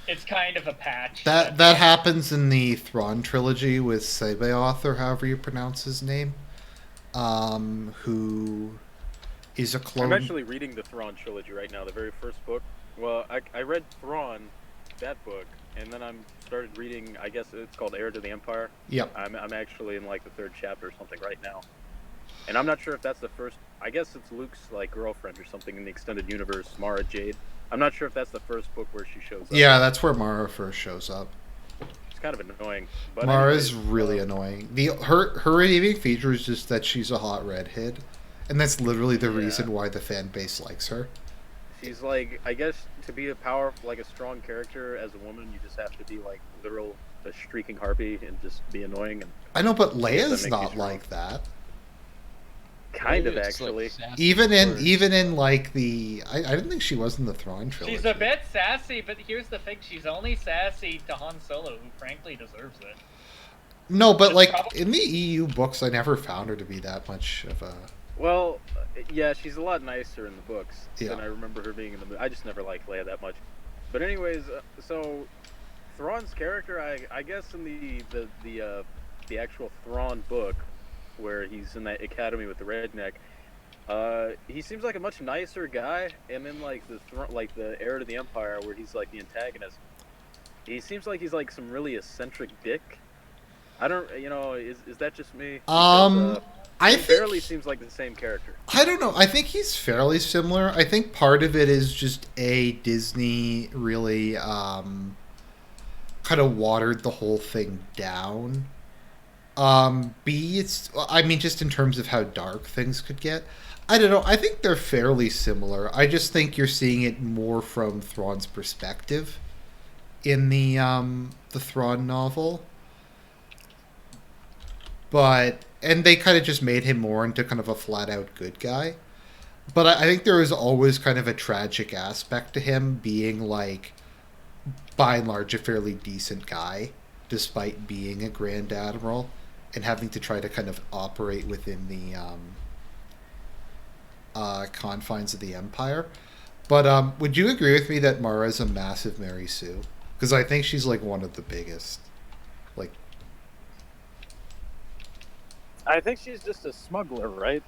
It's kind of a patch. That happens in the Thrawn trilogy with Sabaoth, or however you pronounce his name, who is a clone. I'm actually reading the Thrawn trilogy right now, the very first book. Well, I read Thrawn, that book, and then started reading, I guess it's called Heir to the Empire. Yep. I'm actually in the third chapter or something right now. And I'm not sure if that's the first, I guess it's Luke's girlfriend or something in the extended universe, Mara Jade. I'm not sure if that's the first book where she shows up. Yeah, that's where Mara first shows up. It's kind of annoying. But Mara's really annoying. Her redeeming feature is just that she's a hot redhead, and that's literally the reason why the fan base likes her. She's like, I guess to be a powerful, like a strong character as a woman, you just have to be like literal a shrieking harpy and just be annoying. And I know, but I guess that Leia's makes you not strong. like that. Kind of, Leia is, like, actually. sassy Even in words. even in like the I didn't think she was in the Thrawn trilogy. She's a bit sassy, but here's the thing: she's only sassy to Han Solo, who frankly deserves it. No, but It's like probably- in the EU books, I never found her to be that much of a. Well, yeah, she's a lot nicer in the books Yeah. than I remember her being in the movie. I just never liked Leia that much. But anyways, so Thrawn's character, I guess in the actual Thrawn book, where he's in that academy with the redneck, he seems like a much nicer guy. And then like the heir to the Empire, where he's like the antagonist, he seems like he's like some really eccentric dick. I don't, is that just me? Because, I he think barely seems like the same character. I don't know. I think he's fairly similar. I think part of it is just Disney really kind of watered the whole thing down. B, I mean, just in terms of how dark things could get. I don't know. I think they're fairly similar. I just think you're seeing it more from Thrawn's perspective in the Thrawn novel. And they kind of just made him more into kind of a flat-out good guy. But I think there is always kind of a tragic aspect to him being, like, by and large, a fairly decent guy, despite being a Grand Admiral, and having to try to kind of operate within the confines of the Empire. But would you agree with me that Mara's a massive Mary Sue? Because I think she's, like, one of the biggest. Like, I think she's just a smuggler, right?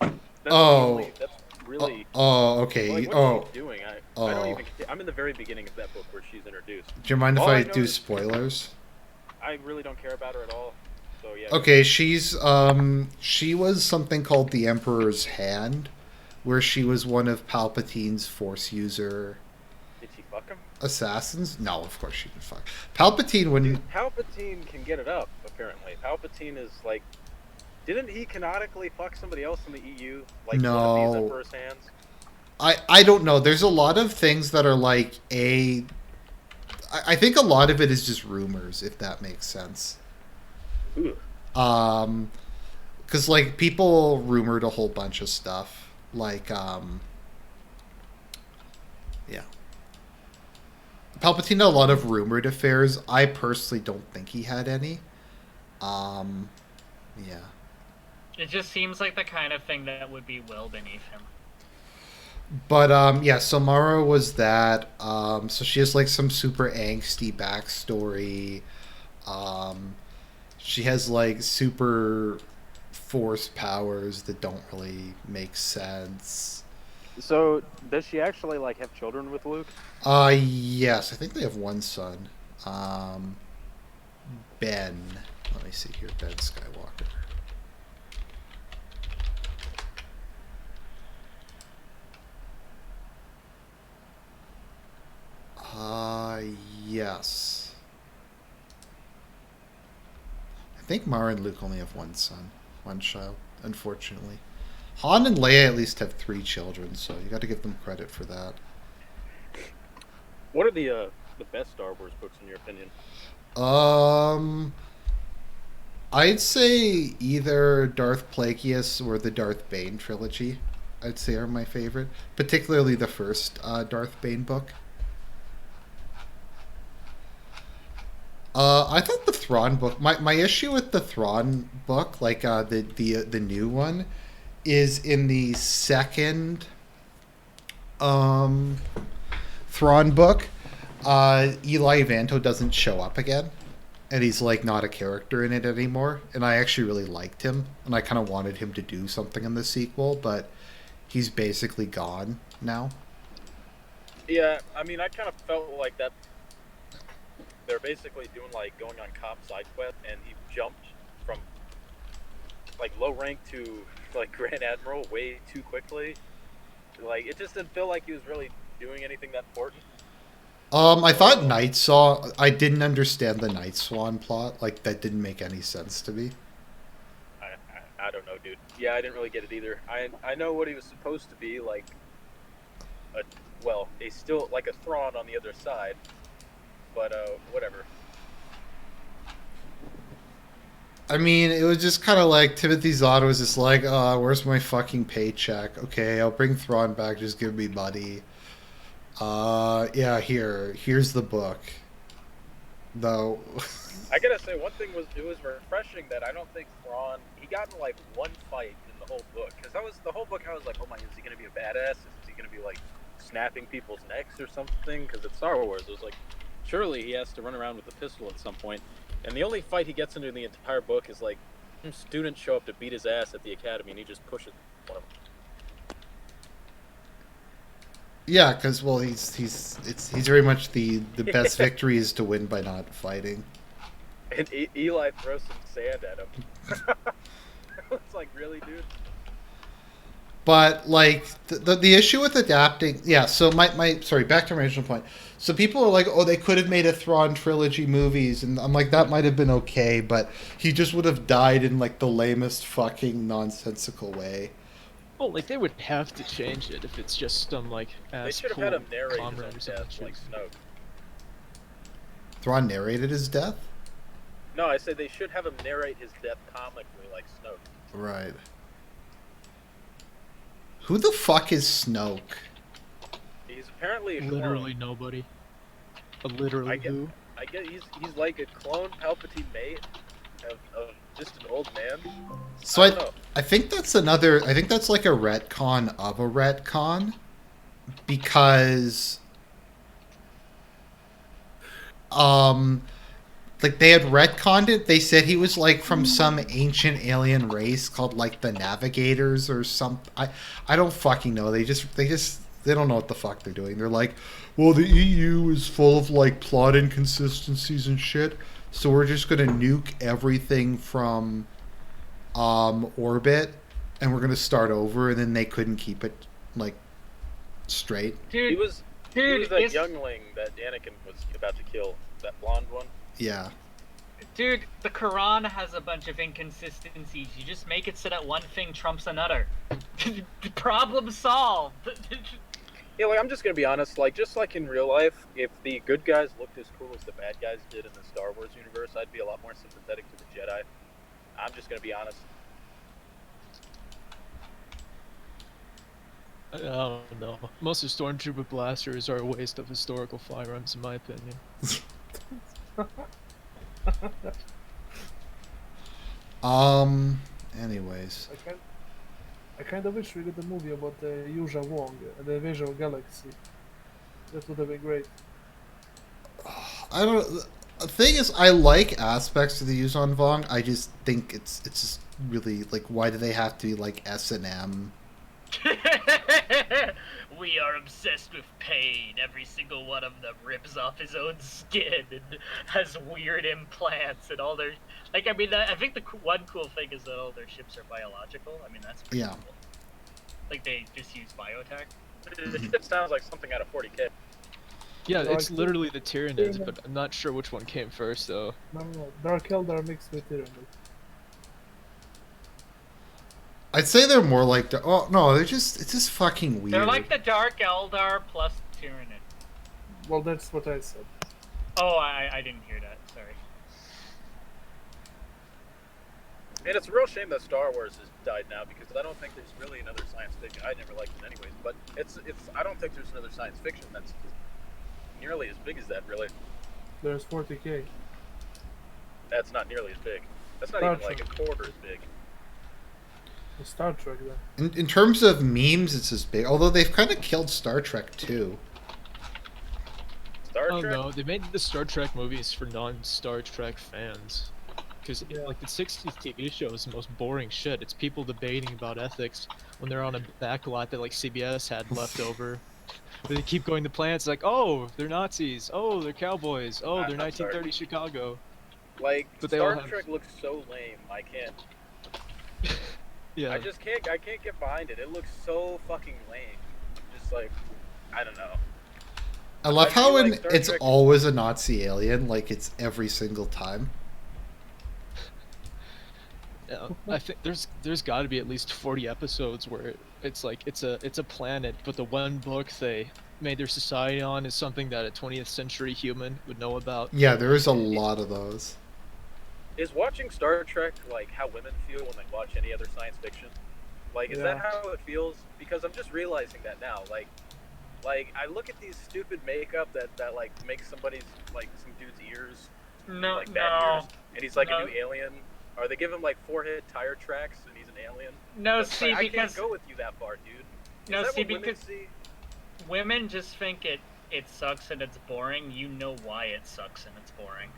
That's that's really. Okay. Like, what is she doing? I don't even. I'm in the very beginning of that book where she's introduced. Do you mind if All I I know do is- spoilers? I really don't care about her at all. So yeah. Okay, she was something called the Emperor's Hand, where she was one of Palpatine's Force user Did she fuck him? assassins. No, of course she didn't fuck. Palpatine wouldn't. Dude, Palpatine can get it up. Apparently, Palpatine is like. Didn't he canonically fuck somebody else in the EU? Like No. one of these Emperor's hands? I don't know. There's a lot of things that are like I think a lot of it is just rumors, if that makes sense. Ooh. Because like people rumored a whole bunch of stuff, like yeah. Palpatine had a lot of rumored affairs. I personally don't think he had any. Yeah. It just seems like the kind of thing that would be well beneath him. But yeah, so Mara was that. So she has like some super angsty backstory. She has like super force powers that don't really make sense. So does she actually like have children with Luke? Yes, I think they have one son. Ben. Let me see here, Ben Skywalker. Yes. I think Mara and Luke only have one son, one child, unfortunately. Han and Leia at least have 3 children, so you got to give them credit for that. What are the best Star Wars books in your opinion? I'd say either Darth Plagueis or the Darth Bane trilogy. I'd say are my favorite, particularly the first Darth Bane book. I thought the Thrawn book. My issue with the Thrawn book, like the new one, is in the second Thrawn book. Eli Vanto doesn't show up again, and he's like not a character in it anymore. And I actually really liked him, and I kind of wanted him to do something in the sequel, but he's basically gone now. Yeah, I mean, I kind of felt like that. They're basically doing like going on cop side quest, and he jumped from like low rank to like Grand Admiral way too quickly. Like it just didn't feel like he was really doing anything that important. I thought Night Saw. I didn't understand the Night Swan plot. Like that didn't make any sense to me. I don't know, dude. Yeah, I didn't really get it either. I know what he was supposed to be like. a still like a Thrawn on the other side. But whatever. I mean, it was just kind of like Timothy Zahn was just like, where's my fucking paycheck? Okay, I'll bring Thrawn back. Just give me money. Yeah, here's the book. Though. I gotta say, one thing was it was refreshing that I don't think Thrawn he got in like one fight in the whole book, because that was the whole book. I was like, oh my, is he gonna be a badass? Is he gonna be like snapping people's necks or something? Because it's Star Wars. It was like, surely he has to run around with a pistol at some point. And the only fight he gets into in the entire book is like some students show up to beat his ass at the academy, and he just pushes one of them. Yeah, because well, he's very much the best victory is to win by not fighting. And Eli throws some sand at him. It's like, really, dude? But like the issue with adapting, yeah. So my sorry, back to my original point. So people are like, oh, they could have made a Thrawn trilogy movies, and I'm like, that might have been okay, but he just would have died in like the lamest fucking nonsensical way. Well, like they would have to change it if it's just some like They ass should have had him narrate his own comrade or something. death, like Snoke. Thrawn narrated his death? No, I said they should have him narrate his death comically, like Snoke. Right. Who the fuck is Snoke? He's apparently a Literally clone. nobody. Literally who? I get he's like a clone Palpatine mate of just an old man. So I don't know. I think that's another. I think that's like a retcon of a retcon, because like they had retconned it. They said he was like from some ancient alien race called like the Navigators or some. I don't fucking know. They don't know what the fuck they're doing. They're like, well, the EU is full of like plot inconsistencies and shit, so we're just gonna nuke everything from orbit, and we're gonna start over. And then they couldn't keep it like straight. He Dude, was that youngling that Anakin was about to kill, that blonde one. Yeah. dude, the Quran has a bunch of inconsistencies. You just make it so that one thing trumps another. Problem solved. Yeah, like I'm just gonna be honest. Like just like in real life, if the good guys looked as cool as the bad guys did in the Star Wars universe, I'd be a lot more sympathetic to the Jedi. I'm just gonna be honest. I don't know. Most of Stormtrooper blasters are a waste of historical firearms, in my opinion. Anyways. I kind of wish we did a movie about Yuja Wong, the Visual Galaxy. That would have been great. I don't. The thing is, I like aspects of the Yuzhan Vong. I just think it's just really like, why do they have to be like S&M? We are obsessed with pain. Every single one of them rips off his own skin and has weird implants and all their... Like, I mean, I think the one cool thing is that all their ships are biological. I mean, that's pretty Yeah. cool. Like, they just use biotech. It sounds like something out of 40K. Yeah, Dark it's literally the Tyranids, but I'm not sure which one came first, though. No, Dark Eldar mixed with Tyranid. I'd say they're more like the. Oh no, it's just fucking weird. They're like the Dark Eldar plus Tyranid. Well, that's what I said. Oh, I didn't hear that. Sorry. And it's a real shame that Star Wars has died now, because I don't think there's really another science fiction. I never liked it anyways, but it's. I don't think there's another science fiction that's nearly as big as that. Really, There's 40K. that's not nearly as big. That's not Star even like a Trek. quarter as big. The Star Trek then. In terms of memes, it's as big. Although they've kind of killed Star Trek too. Star Oh Trek. no, they made the Star Trek movies for non-Star Trek fans. Because Yeah. like the 60s TV show is the most boring shit. It's people debating about ethics when they're on a back lot that like CBS had left over. They keep going to planets like, oh, they're Nazis. Oh, they're cowboys. Oh, they're I'm sorry. 1930 Chicago. Like But they all Star have- Trek looks so lame. I can't. Yeah. I just can't. I can't get behind it. It looks so fucking lame. Just like, I don't know. I love I how feel like Star it's Trek- always a Nazi alien, like it's every single time. I think there's got to be at least 40 episodes where it's like it's a planet, but the one book they made their society on is something that a 20th century human would know about. Yeah, there is a lot of those. Is watching Star Trek like how women feel when they watch any other science fiction? Like, is that Yeah. how it feels? Because I'm just realizing that now. Like I look at these stupid makeup that like makes somebody's like some dude's ears No, like bad no, ears, and he's like no. a new alien. Or they give him like forehead tire tracks, and he's an alien. No, It's see, like, I can't because go with you that far, dude. Is no, that see, what women because see? women just think it sucks and it's boring. You know why it sucks and it's boring.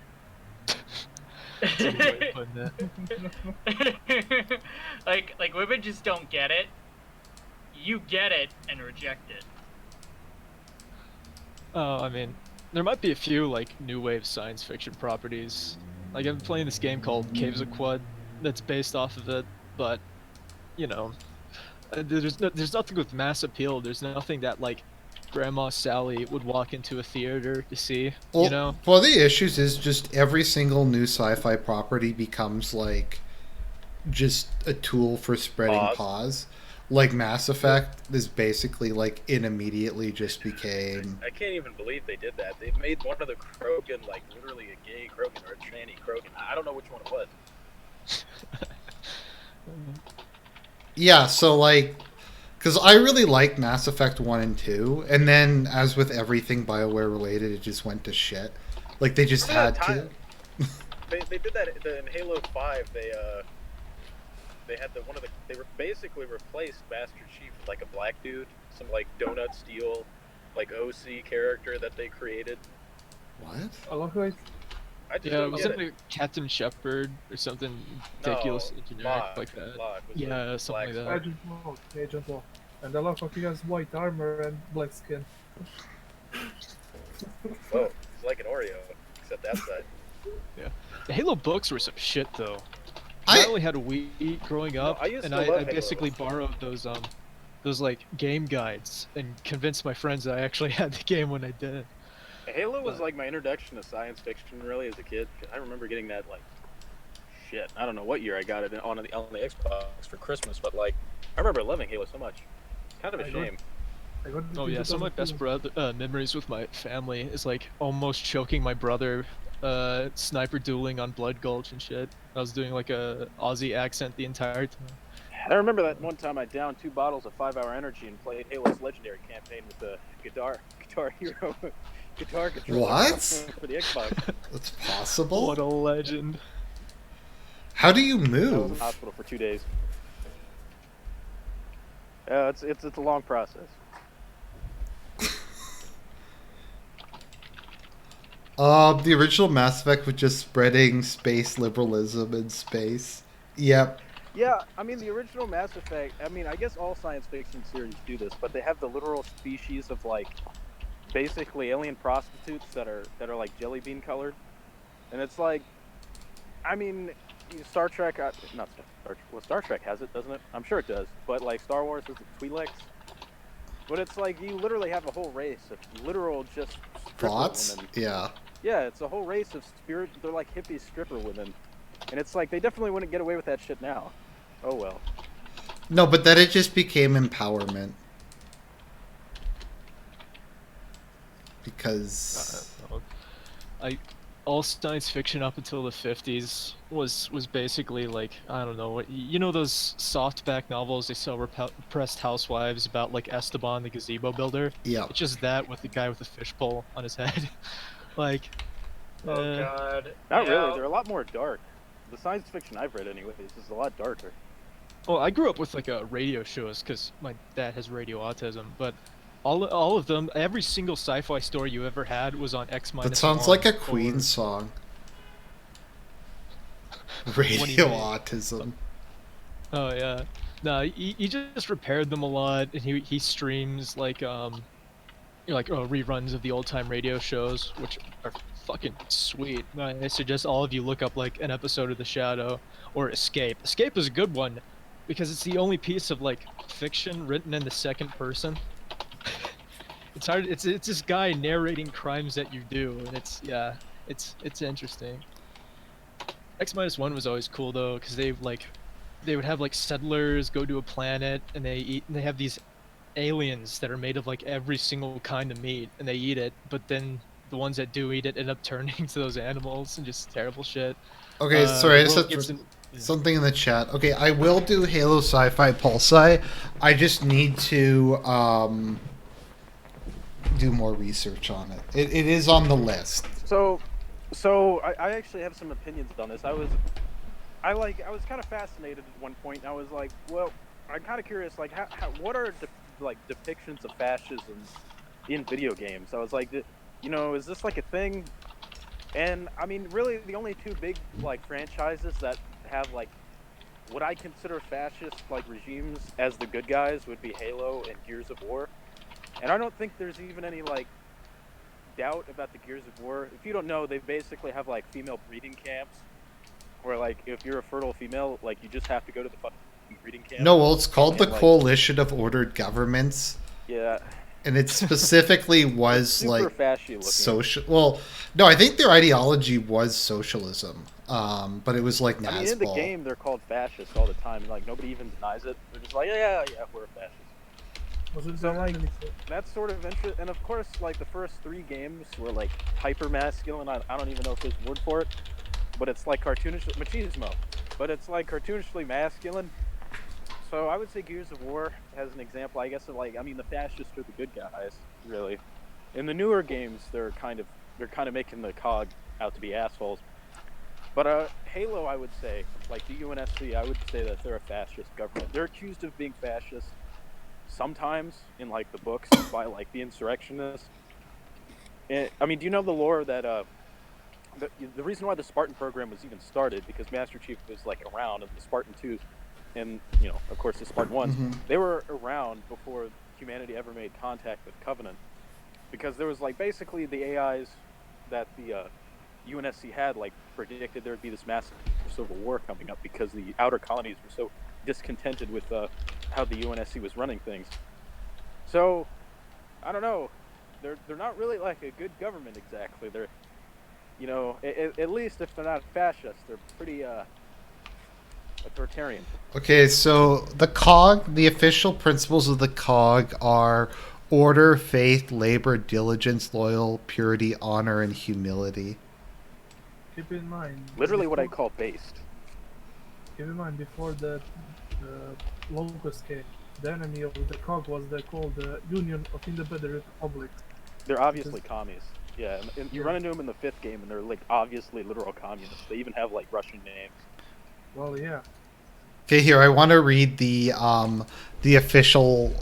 That's a good way of putting it. like women just don't get it. You get it and reject it. I mean, there might be a few like new wave science fiction properties. Like I'm playing this game called Caves of Quud that's based off of it, but you know, there's nothing with mass appeal. There's nothing that like Grandma Sally would walk into a theater to see. Well, You know? one of the issues is just every single new sci-fi property becomes like just a tool for spreading pause. Like Mass Effect is basically like it immediately just became. I can't even believe they did that. They've made one of the Krogan like literally a gay Krogan or a tranny Krogan. I don't know which one it was. Yeah, so like, because I really like Mass Effect 1 and 2, and then as with everything BioWare related, it just went to shit. Like they just Remember had that to. They did that in Halo 5. They had they basically replaced Master Chief with like a black dude, some like Donut Steel, like OC character that they created. What? I love it. I just Yeah, don't it was get something Captain Shepard or something ridiculous generic like that. Locke was Yeah, the something like black that. Agent Locke. And I love how he has white armor and black skin. Whoa, he's like an Oreo, except that side. The Halo books were some shit though. I- I only had a Wii growing up, I used and to I love Halo. basically borrowed those like game guides and convinced my friends that I actually had the game when I did. Halo was like my introduction to science fiction, really, as a kid. I remember getting that like shit. I don't know what year I got it on the Xbox for Christmas, but like I remember loving Halo so much. Kind of a I shame. I got it Oh in yeah, some of my best 2002. memories with my family is like almost choking my brother, sniper dueling on Blood Gulch and shit. I was doing like a Aussie accent the entire time. I remember that one time I downed 2 bottles of 5-hour energy and played Halo's legendary campaign with the Guitar Hero guitar controller What? for the Xbox. That's possible. What a legend! How do you I was in move? the hospital for 2 days. It's a long process. The original Mass Effect was just spreading space liberalism in space. Yep. Yeah, I mean the original Mass Effect. I mean, I guess all science fiction series do this, but they have the literal species of like basically alien prostitutes that are like jelly bean colored, and it's like, I mean, Star Trek, not Star Trek. Well, Star Trek has it, doesn't it? I'm sure it does. But like Star Wars has the Twi'leks. But it's like you literally have a whole race of literal just stripper Thoughts? women. Yeah. Yeah, it's a whole race of spirit. They're like hippie stripper women, and it's like they definitely wouldn't get away with that shit now. Oh well. No, but then it just became empowerment. Because All science fiction up until the 50s was basically like, I don't know, you know those softback novels they sell repressed housewives about like Esteban the gazebo builder? yeah. It's just that with the guy with the fishpole on his head. Like, Oh god. Not Yeah. really. They're a lot more dark. The science fiction I've read, anyways, is a lot darker. well, I grew up with like a radio shows because my dad has radio autism, but all of them, every single sci-fi story you ever had was on X minus. That sounds like a Queen song. Radio mean? autism. Oh yeah, no, he just repaired them a lot, and he streams like reruns of the old time radio shows, which are fucking sweet. I suggest all of you look up like an episode of The Shadow or Escape. Escape is a good one because it's the only piece of like fiction written in the second person. It's hard. It's this guy narrating crimes that you do, and it's interesting. X-1 was always cool though, because they like they would have like settlers go to a planet and they have these aliens that are made of like every single kind of meat and they eat it, but then the ones that do eat it end up turning to those animals and just terrible shit. Okay, sorry, The I just world have gets in, yeah. something in the chat. Okay, I will do Halo Sci-Fi Pulsi. I just need to do more research on it. It is on the list. So I actually have some opinions on this. I was kind of fascinated at one point. And I was like, well, I'm kind of curious, like, what are depictions of fascism in video games? I was like, is this like a thing? And I mean, really, the only two big like franchises that have like what I consider fascist like regimes as the good guys would be Halo and Gears of War. And I don't think there's even any like doubt about the Gears of War. If you don't know, they basically have like female breeding camps where like if you're a fertile female, like you just have to go to the fucking breeding camp. No, well, it's called the And, like, Coalition of Ordered Governments, yeah, and it specifically was super like fashy looking. social. Well, no, I think their ideology was socialism, but it was like I mean, in the Nazball. game, they're called fascists all the time. Like nobody even denies it. They're just like, yeah, we're fascists. Was it So, the like, enemy? That's sort of interesting. And of course, like the first 3 games were like hyper masculine. I don't even know if there's a word for it, but it's like cartoonishly machismo. But it's like cartoonishly masculine. So I would say Gears of War as an example. I guess of like, I mean, the fascists are the good guys, really. In the newer games, they're kind of making the COG out to be assholes. But Halo, I would say, like the UNSC, I would say that they're a fascist government. They're accused of being fascist sometimes in like the books by like the insurrectionists. I mean, do you know the lore that the reason why the Spartan program was even started, because Master Chief was like around, and the Spartan 2s, and of course the Spartan 1s, they were around before humanity ever made contact with Covenant, because there was like basically the AIs that the UNSC had like predicted there would be this massive civil war coming up because the outer colonies were so discontented with how the UNSC was running things. So I don't know, they're not really like a good government exactly. They're at least if they're not fascist, they're pretty authoritarian. Okay, so the COG, the official principles of the COG are order, faith, labor, diligence, loyal, purity, honor, and humility. Keep in mind. Literally what I call based. Keep in mind, before the Locust came, the enemy of the COG was called the Union of Independent Republics. They're obviously commies. Yeah, and you Yeah. run into them in the 5th game, and they're like obviously literal communists. They even have like Russian names. Well, yeah. Okay, here I want to read the official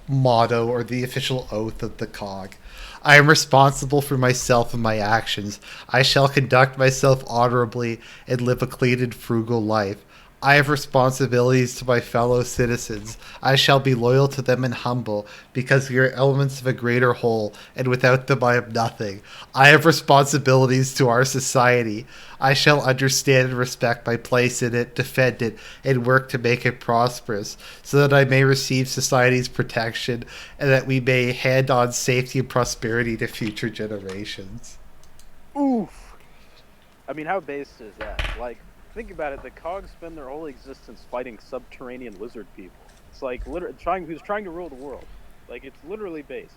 motto or the official oath of the COG. I am responsible for myself and my actions. I shall conduct myself honorably and live a clean and frugal life. I have responsibilities to my fellow citizens. I shall be loyal to them and humble, because we are elements of a greater whole, and without them I am nothing. I have responsibilities to our society. I shall understand and respect my place in it, defend it, and work to make it prosperous, so that I may receive society's protection, and that we may hand on safety and prosperity to future generations. Oof. I mean, how based is that? Like, think about it. The COG spend their whole existence fighting subterranean lizard people. It's like who's trying to rule the world. Like, it's literally based.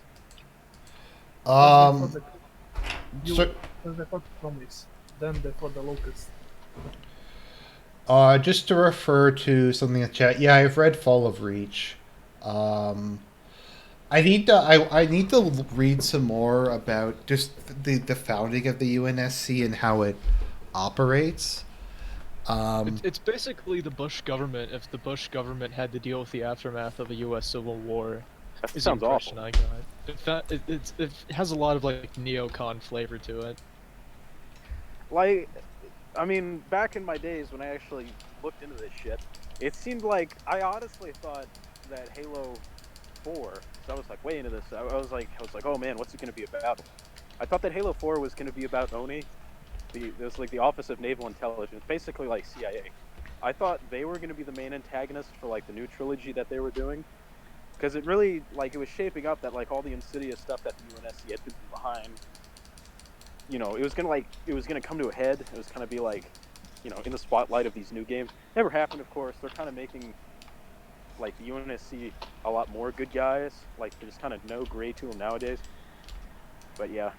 So- First they fought Promise, then they fought the Locust. Just to refer to something in the chat, yeah, I've read Fall of Reach. I need to read some more about just the founding of the UNSC and how it operates. It's basically the Bush government if the Bush government had to deal with the aftermath of a U.S. Civil War. That Is the sounds impression awful. I got. In fact, it has a lot of like neocon flavor to it. Like, I mean, back in my days when I actually looked into this shit, it seemed like I honestly thought that Halo 4. So I was like way into this. I was like, oh man, what's it going to be about? I thought that Halo 4 was going to be about ONI. There's like the Office of Naval Intelligence, basically like CIA. I thought they were going to be the main antagonist for like the new trilogy that they were doing, because it really like it was shaping up that like all the insidious stuff that the UNSC had been behind. It was gonna come to a head. It was gonna be like in the spotlight of these new games. Never happened, of course. They're kind of making like the UNSC a lot more good guys. Like there's kind of no gray to them nowadays. But yeah.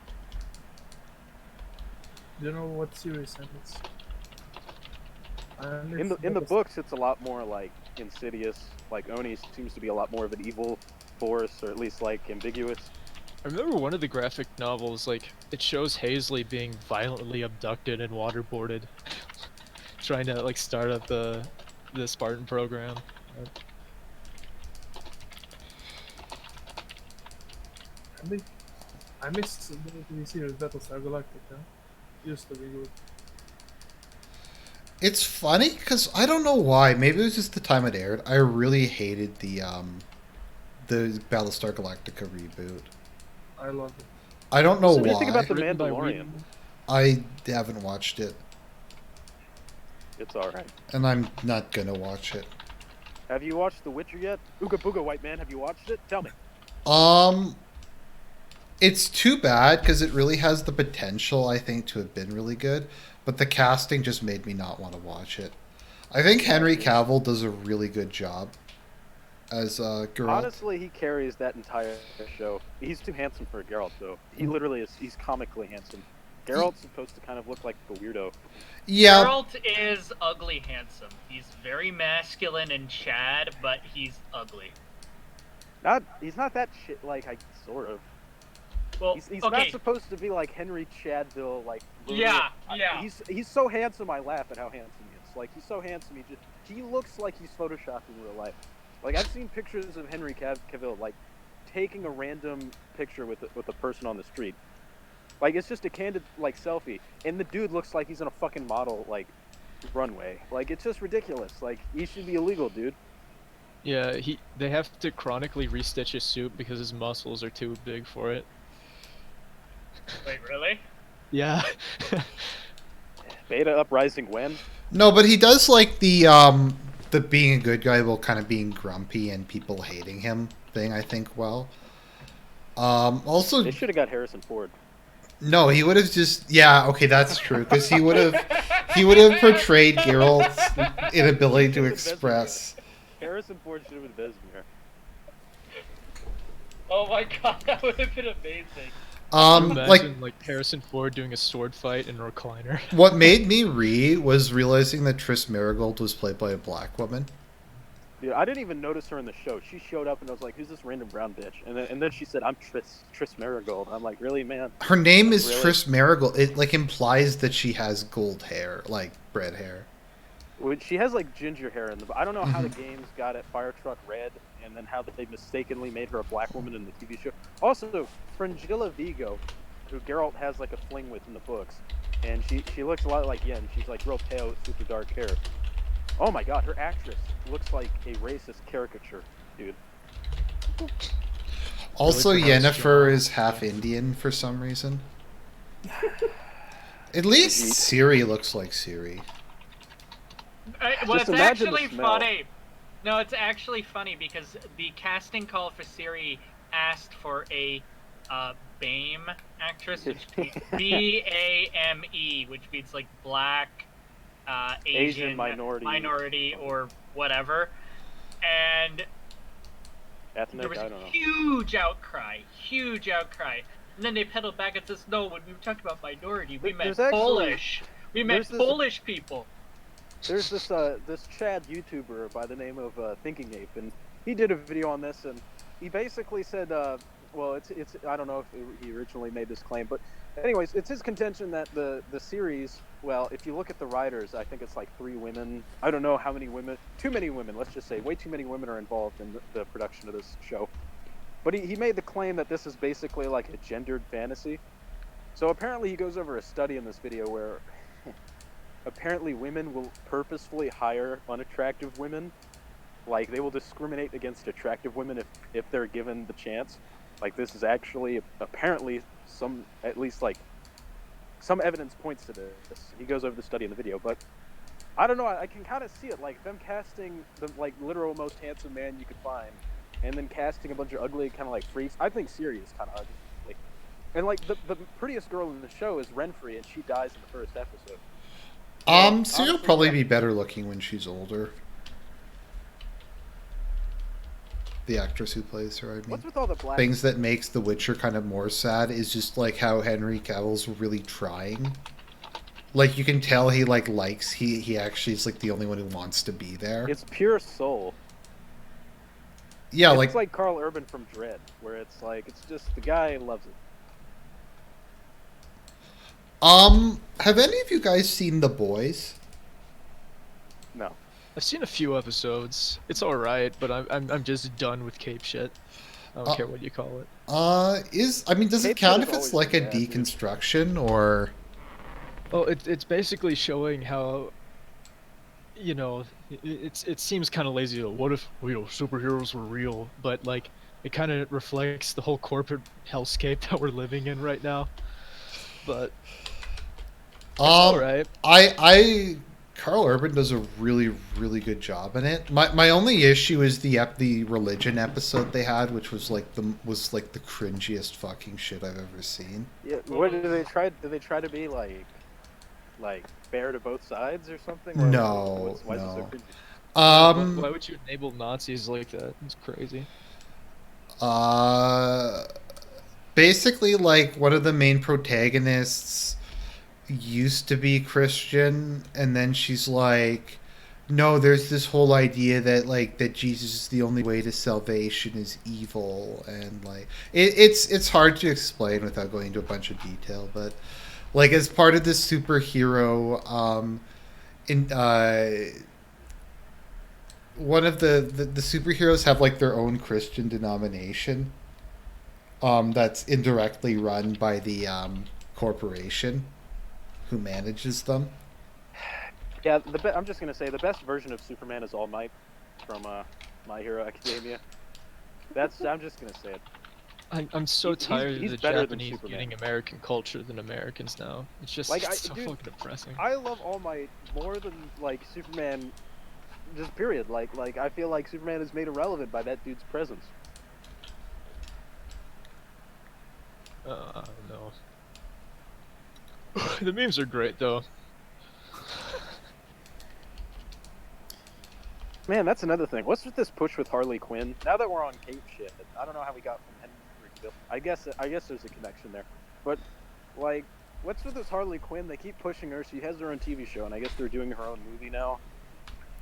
Do you know what series and it's? In the books, it's a lot more like insidious. Like Oni seems to be a lot more of an evil force, or at least like ambiguous. I remember one of the graphic novels, like, it shows Hazley being violently abducted and waterboarded, trying to, like, start up the Spartan program. I miss the TV series Battlestar Galactica. Used to be good. It's funny because I don't know why. Maybe it was just the time it aired. I really hated the Battlestar Galactica reboot. I love it. I don't know What do why. you think about The Written by Mandalorian? I haven't watched it, It's alright. and I'm not gonna watch it. Have you watched The Witcher yet? Ooga booga, white man, have you watched it? Tell me. It's too bad because it really has the potential, I think, to have been really good, but the casting just made me not want to watch it. I think Henry Cavill does a really good job as Geralt. Honestly, he carries that entire show. He's too handsome for Geralt, though. He literally is. He's comically handsome. Geralt's supposed to kind of look like a weirdo. Yeah, Geralt is ugly handsome. He's very masculine and Chad, but he's ugly. He's not that shit. Like sort of. Well, He's okay. not supposed to be like Henry Chadville. Like Yeah, yeah. He's so handsome. I laugh at how handsome he is. Like he's so handsome. He looks like he's photoshopped in real life. Like I've seen pictures of Henry Cavill like taking a random picture with a person on the street. Like it's just a candid like selfie, and the dude looks like he's on a fucking model like runway. Like it's just ridiculous. Like he should be illegal, dude. Yeah, they have to chronically restitch his suit because his muscles are too big for it. Wait, really? Yeah. Beta Uprising when? no, but he does like the being a good guy while kind of being grumpy and people hating him thing. I think well. Also, They should have got Harrison Ford. no, he would have just okay, that's true because he would have portrayed Geralt's inability to express. Harrison Ford should have been Vesemir. Oh my god, that would have been amazing. Imagine, like Harrison Ford doing a sword fight in a recliner. What made me was realizing that Triss Marigold was played by a black woman. Dude, I didn't even notice her in the show. She showed up and I was like, "Who's this random brown bitch?" And then she said, "I'm Triss Marigold." I'm like, "Really, man?" Her name is Really? Triss Marigold. It like implies that she has gold hair, like red hair. She has like ginger hair in the. I don't know how the games got it Fire Truck Red, and then how they mistakenly made her a black woman in the TV show. Also, Fringilla Vigo, who Geralt has like a fling with in the books, and she looks a lot like Yen. She's like real pale with super dark hair. Oh my god, her actress looks like a racist caricature, dude. Also, Really Yennefer is half Indian for some reason. At least Ciri looks like Ciri. Well, Just it's imagine the actually smell. funny. No, it's actually funny because the casting call for Siri asked for a BAME actress, which means B-A-M-E, which means like black, Asian minority, or whatever. And Ethnic, there was I a don't know. huge outcry. And then they pedaled back and says, "No, when we were talking about minority, we meant There's actually- Polish. We meant there's this- Polish people." There's this Chad YouTuber by the name of Thinking Ape, and he did a video on this, and he basically said, well, it's I don't know if he originally made this claim, but anyways, it's his contention that the series, well, if you look at the writers, I think it's like 3 women. I don't know how many women, too many women, let's just say, way too many women are involved in the production of this show. But he made the claim that this is basically like a gendered fantasy. So apparently he goes over a study in this video where apparently women will purposefully hire unattractive women. Like they will discriminate against attractive women if they're given the chance. Like this is actually apparently at least some evidence points to this. He goes over the study in the video, but I don't know, I can kind of see it, like them casting the like literal most handsome man you could find, and then casting a bunch of ugly kind of like freaks. I think Ciri is kind of ugly. And like the prettiest girl in the show is Renfrey, and she dies in the first episode. Ciri will probably be better looking when she's older. The actress who plays her, I mean. What's with all the black Things that makes The Witcher kind of more sad is just like how Henry Cavill's really trying. Like you can tell he like likes he actually is like the only one who wants to be there. It's pure soul. Yeah, It's like Carl Urban from Dread, where it's like it's just the guy loves it. Have any of you guys seen The Boys? No. I've seen a few episodes. It's all right, but I'm just done with cape shit. I don't care what you call it. Does it Cape count shit if is it's like a always bad, dude. deconstruction or? Well, it's basically showing how, it seems kind of lazy. What if superheroes were real? But like, it kind of reflects the whole corporate hellscape that we're living in right now. But it's all right. Carl Urban does a really, really good job in it. My only issue is the religion episode they had, which was like the cringiest fucking shit I've ever seen. Yeah. What did they try? Did they try to be like fair to both sides or something? Or No, why is it no. so cringy? Why would you enable Nazis like that? It's crazy. Basically, like one of the main protagonists used to be Christian, and then she's like, no, there's this whole idea that Jesus is the only way to salvation is evil, and like it's hard to explain without going into a bunch of detail, but like as part of this superhero one of the superheroes have like their own Christian denomination that's indirectly run by the corporation who manages them. Yeah, I'm just gonna say the best version of Superman is All Might from My Hero Academia. I'm just gonna say it. I'm so tired he's of the better than Japanese Superman. getting American culture than Americans now. It's just Like, so dude, fucking depressing. I love All Might more than like Superman. Just period. Like I feel like Superman is made irrelevant by that dude's presence. I don't know. The memes are great though. Man, that's another thing. What's with this push with Harley Quinn? Now that we're on Cape shit, I don't know how we got from Henry Cavill. I guess there's a connection there. But like, what's with this Harley Quinn? They keep pushing her. She has her own TV show, and I guess they're doing her own movie now.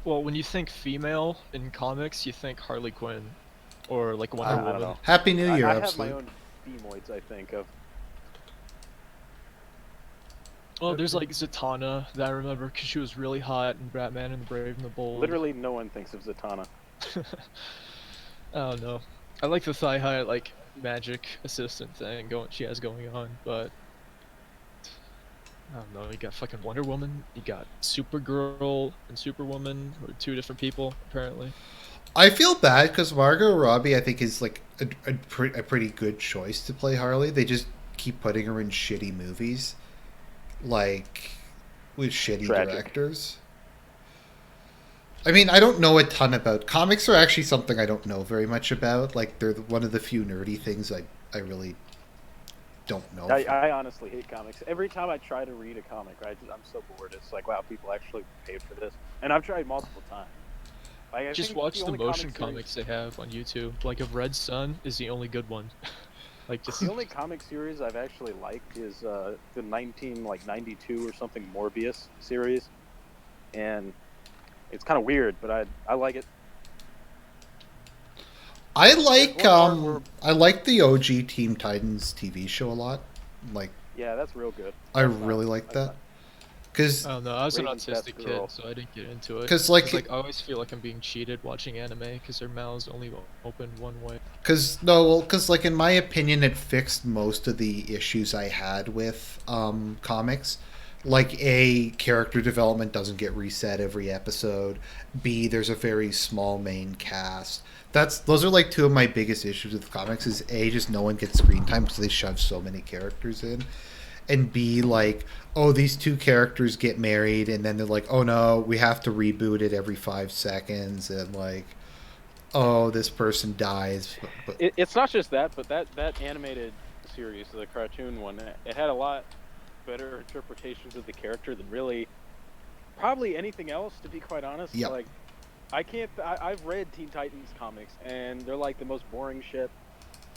Well, when you think female in comics, you think Harley Quinn, or like Wonder I Woman. don't know. Happy New Year, I have absolutely. my own femoids, I think of. Well, there's like Zatanna that I remember because she was really hot in Batman and the Brave and the Bold. Literally, no one thinks of Zatanna. I don't know. I like the thigh-high like magic assistant thing she has going on, but I don't know. You got fucking Wonder Woman, you got Supergirl and Superwoman, who are two different people apparently. I feel bad because Margot Robbie, I think, is like a pretty good choice to play Harley. They just keep putting her in shitty movies, like with shitty directors. I mean, I don't know a ton about comics. Are actually something I don't know very much about. Like, they're one of the few nerdy things I really don't know. I honestly hate comics. Every time I try to read a comic, I'm so bored. It's like, wow, people actually paid for this, and I've tried multiple times. Like, Just watch the motion comics they have on YouTube. Like, of Red Sun is the only good one. Like, just the only comic series I've actually liked is the 92 or something Morbius series, and it's kind of weird, but I like it. I like the OG Teen Titans TV show a lot. Like, yeah, that's real good. I really like that. Because I don't know, I was an Raisin's best autistic girl. kid, so I didn't get into it. Because like I always feel like I'm being cheated watching anime because their mouths only open one way. Because like in my opinion, it fixed most of the issues I had with comics. Like, A, character development doesn't get reset every episode. B, there's a very small main cast. Those are like two of my biggest issues with comics. Is A, just no one gets screen time because they shove so many characters in. And B, like, oh, these two characters get married, and then they're like, oh no, we have to reboot it every 5 seconds, and like, oh, this person dies. But It's not just that, but that animated series, the cartoon one, it had a lot better interpretations of the character than really probably anything else, to be quite honest. Yep. Like, I can't. I've read Teen Titans comics, and they're like the most boring shit.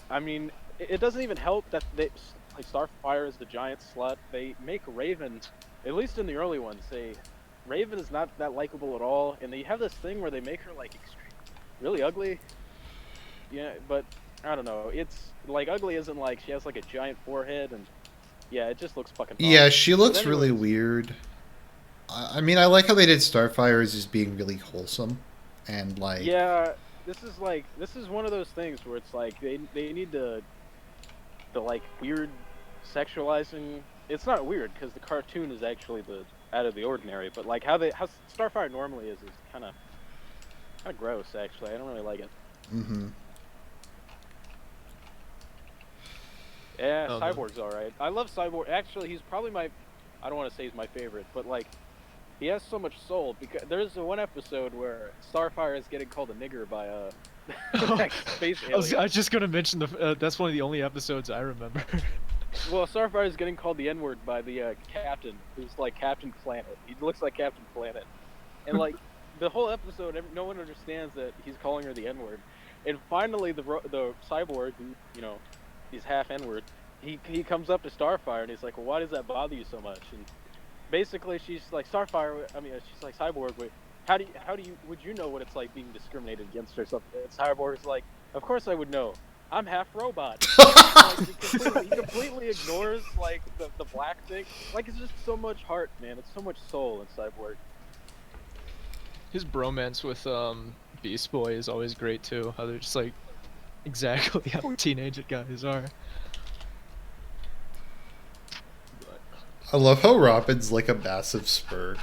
I mean, it doesn't even help that they like Starfire is the giant slut. They make Raven, at least in the early ones, Raven is not that likable at all, and they have this thing where they make her like really ugly. Yeah, but I don't know. It's like ugly isn't like she has like a giant forehead, and yeah, it just looks fucking. Yeah, awful. she looks really weird. I mean, I like how they did Starfire as just being really wholesome, and like. Yeah, this is one of those things where it's like they need to the like weird sexualizing. It's not weird because the cartoon is actually the out of the ordinary, but like how Starfire normally is kind of gross. Actually, I don't really like it. Mm-hmm. Yeah, Cyborg's all right. I love Cyborg. Actually, he's probably my. I don't want to say he's my favorite, but like. He has so much soul because there's one episode where Starfire is getting called a nigger by a space alien. I was just gonna mention that's one of the only episodes I remember. Well, Starfire is getting called the N-word by the captain, who's like Captain Planet. He looks like Captain Planet, and like the whole episode, no one understands that he's calling her the N-word. And finally, the cyborg, who he's half N-word, he comes up to Starfire and he's like, "Well, why does that bother you so much?" And basically, she's like Starfire. I mean, she's like Cyborg. But would you know what it's like being discriminated against or something? And Cyborg's like, of course I would know. I'm half robot. Like, he completely ignores like the black thing. Like it's just so much heart, man. It's so much soul in Cyborg. His bromance with Beast Boy is always great too. How they're just like exactly how teenage guys are. I love how Robin's like a massive spurg.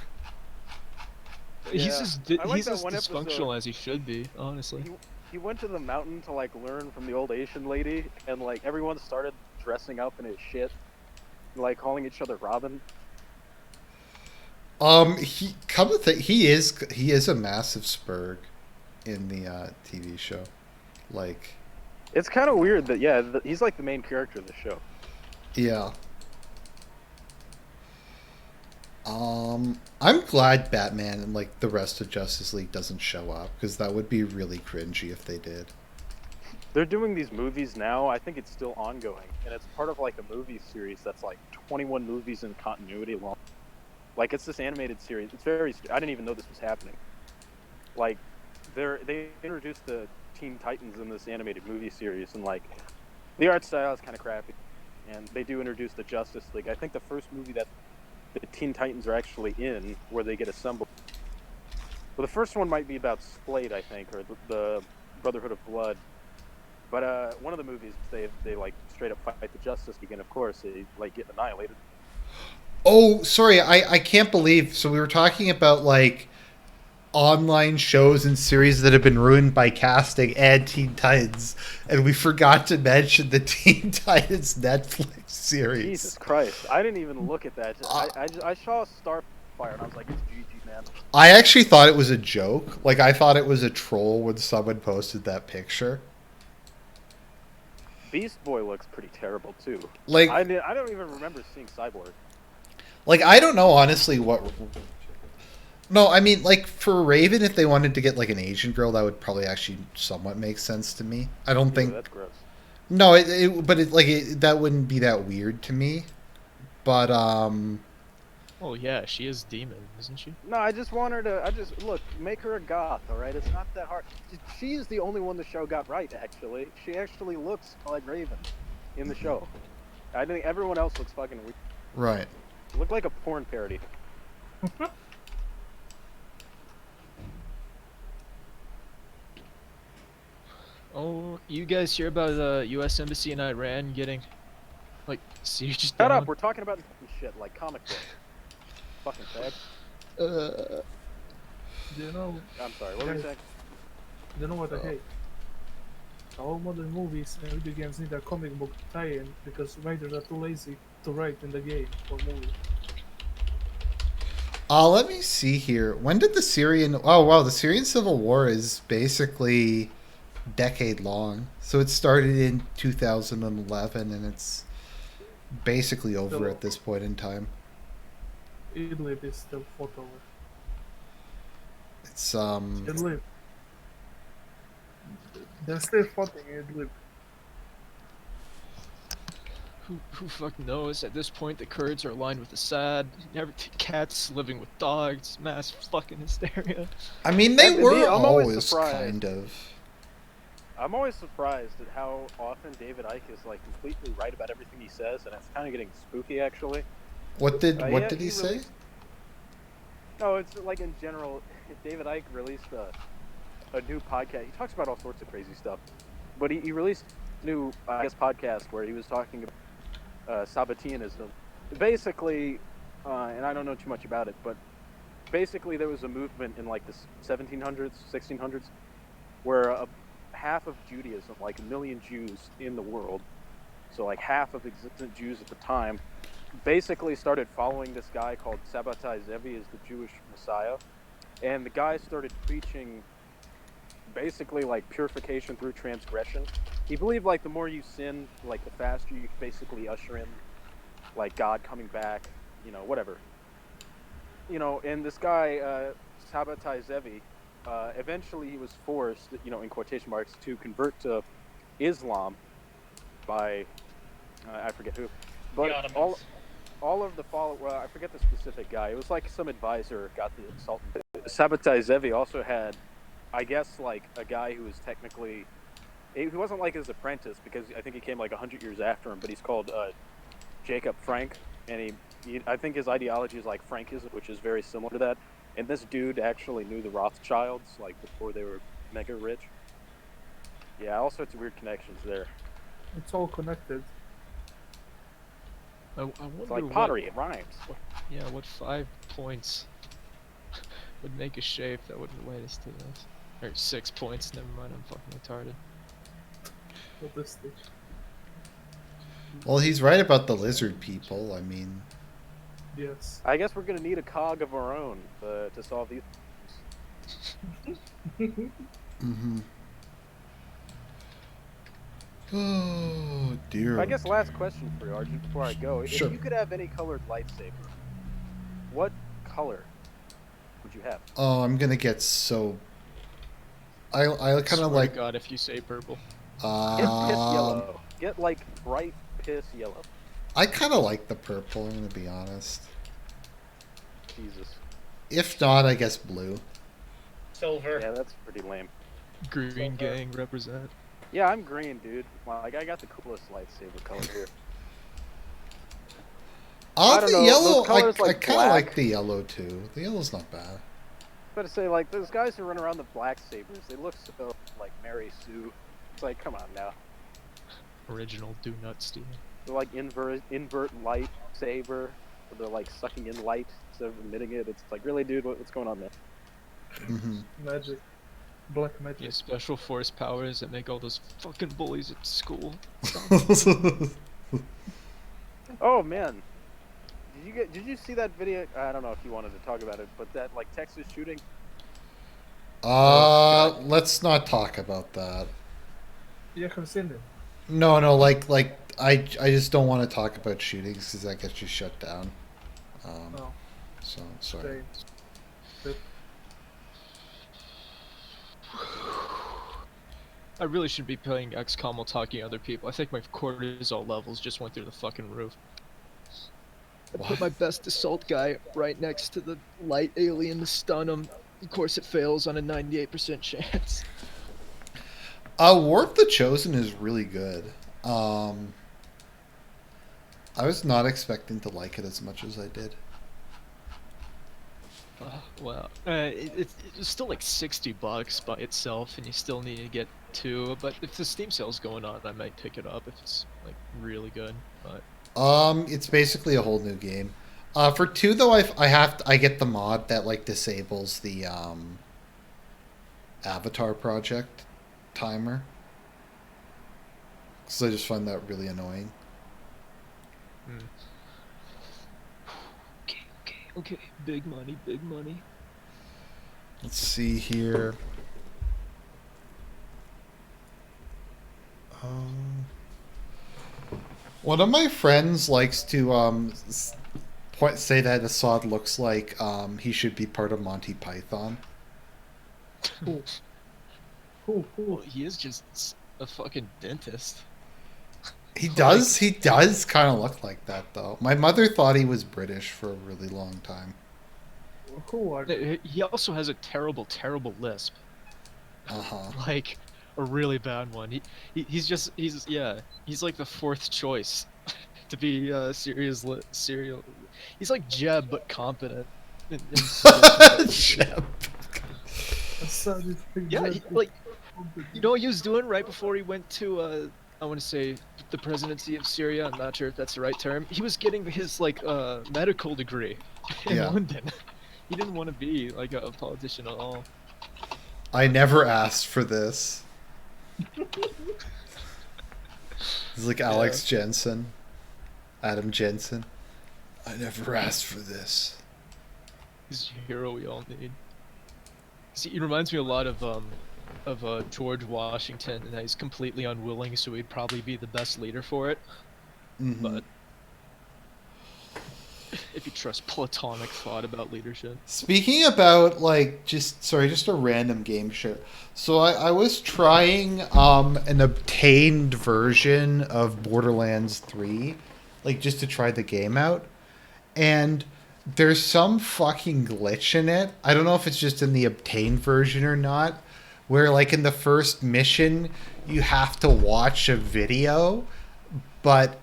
He's as that one dysfunctional episode. as he should be, honestly. He went to the mountain to like learn from the old Asian lady, and like everyone started dressing up in his shit, like calling each other Robin. He is a massive spurg in the TV show. Like, It's kind of weird that he's like the main character of the show. yeah. I'm glad Batman and like the rest of Justice League doesn't show up because that would be really cringy if they did. They're doing these movies now. I think it's still ongoing, and it's part of like a movie series that's like 21 movies in continuity long. Like it's this animated series. It's very. I didn't even know this was happening. Like, they introduced the Teen Titans in this animated movie series, and like, the art style is kind of crappy, and they do introduce the Justice League. I think the first movie that the Teen Titans are actually in, where they get assembled. Well, the first one might be about Splade, I think, or the Brotherhood of Blood. But one of the movies, they like straight up fight the Justice League, and of course they like get annihilated. Oh, sorry, I can't believe. So we were talking about like online shows and series that have been ruined by casting and Teen Titans, and we forgot to mention the Teen Titans Netflix series. Jesus Christ! I didn't even look at that. I saw Starfire and I was like, it's GG, man. I actually thought it was a joke. Like I thought it was a troll when someone posted that picture. Beast Boy looks pretty terrible too. Like I don't even remember seeing Cyborg. Like I don't know honestly what. No, I mean, like, for Raven, if they wanted to get, like, an Asian girl, that would probably actually somewhat make sense to me. I don't think... That's gross. No, that wouldn't be that weird to me. But, Oh yeah, she is demon, isn't she? No, I just want her to... Look, make her a goth, alright? It's not that hard. She is the only one the show got right, actually. She actually looks like Raven in the show. I think everyone else looks fucking weird. right. Look like a porn parody. Oh, you guys hear about the U.S. Embassy in Iran getting, like, sieged Shut down? up, we're talking about shit like comic books. Fucking fag. Do you know? I'm sorry, what were you saying? Do you know what I hate? All modern movies and video games need a comic book tie-in because writers are too lazy to write in the game or movie. Let me see here. When did the Syrian... Oh, wow, the Syrian Civil War is basically decade long. So it started in 2011, and it's basically over at this point in time. Idlib is still fought over. It's Idlib. They're still fighting Idlib. Who fucking knows? At this point, the Kurds are aligned with Assad. Cats living with dogs. Mass fucking hysteria. I mean, they Yeah, were I'm always always surprised. kind of. I'm always surprised at how often David Icke is like completely right about everything he says, and it's kind of getting spooky actually. What did Yeah, he say? released- No, it's like in general, David Icke released a new podcast. He talks about all sorts of crazy stuff, but he released a new, I guess, podcast where he was talking about Sabbateanism. Basically, and I don't know too much about it, but basically there was a movement in like the 1700s, 1600s, where half of Judaism, like 1 million Jews in the world, so like half of existent Jews at the time, basically started following this guy called Sabbatai Zevi as the Jewish Messiah, and the guy started preaching basically like purification through transgression. He believed like the more you sin, like the faster you basically usher in like God coming back, you know, whatever. You know, and this guy, Sabbatai Zevi, eventually he was forced, you know, in quotation marks, to convert to Islam by, I forget who, but The Ottomans. all of the I forget the specific guy. It was like some advisor got the Sultan. Sabbatai Zevi also had, I guess, like a guy who was technically, he wasn't like his apprentice because I think he came like 100 years after him, but he's called Jacob Frank, and I think his ideology is like Frankism, which is very similar to that. And this dude actually knew the Rothschilds like before they were mega rich. Yeah, all sorts of weird connections there. It's all connected. I wonder It's like pottery, it rhymes. Yeah, what 5 points would make a shape that would relate us to this? Or 6 points, never mind, I'm fucking retarded. At this stage. Well, he's right about the lizard people. I mean, Yes. I guess we're gonna need a cog of our own to solve these. mm-hmm. Oh dear. I guess last question for you, Arjun, before I go. Sure. If you could have any colored lightsaber, what color would you have? Oh, I'm gonna get so. I kind Swear of to like. God, if you say purple. Get piss yellow. Get like bright piss yellow. I kind of like the purple. I'm gonna be honest. Jesus. If not, I guess blue. Silver. Yeah, that's pretty lame. Green gang represent. Yeah, I'm green, dude. Like I got the coolest lightsaber color here. I don't The know, yellow. those colors I like kind of black. like the yellow too. The yellow's not bad. But to say like those guys who run around the black sabers, they look so like Mary Sue. It's like, come on now. Original do not steal. They're like invert light saber. Where they're like sucking in light instead of emitting it. It's like, really, dude, what's going on there? Mm-hmm. Magic. Black magic. Yeah, special force powers that make all those fucking bullies at school. Oh man, did you see that video? I don't know if you wanted to talk about it, but that like Texas shooting. Let's not talk about that. You haven't seen it. No, like I just don't want to talk about shootings because that gets you shut down. Oh, So sorry. same. I really should be playing XCOM while talking to other people. I think my cortisol levels just went through the fucking roof. I put my best assault guy right next to the light alien to stun him. Of course, it fails on a 98% chance. War of the Chosen is really good. I was not expecting to like it as much as I did. Well, it's still like $60 by itself, and you still need to get 2. But if the Steam sale's going on, I might pick it up if it's like really good. But It's basically a whole new game. For 2 though, I get the mod that like disables the Avatar project timer. Because I just find that really annoying. Okay, big money, big money. Let's see here. One of my friends likes to say that Assad looks like he should be part of Monty Python. Who? Well, he is just a fucking dentist. He does kind of look like that, though. My mother thought he was British for a really long time. Who are He also has a terrible, terrible lisp. Uh-huh. Like, a really bad one. He's like the fourth choice to be serial. He's like Jeb, but competent. Shep. Assad is Yeah, exactly you know what he was doing right before he went to, I want to say, the presidency of Syria? I'm not sure if that's the right term. He was getting his, like, medical degree in Yeah. London. He didn't want to be, like, a politician at all. I never asked for this. He's like Alex Jensen. Adam Jensen. I never asked for this. He's a hero we all need. See, he reminds me a lot of George Washington, and that he's completely unwilling, so he'd probably be the best leader for it. Mhm. But if you trust platonic thought about leadership. Speaking about, like, just a random game shit. So I was trying an obtained version of Borderlands 3, like, just to try the game out. And there's some fucking glitch in it. I don't know if it's just in the obtained version or not, where, like, in the first mission, you have to watch a video, but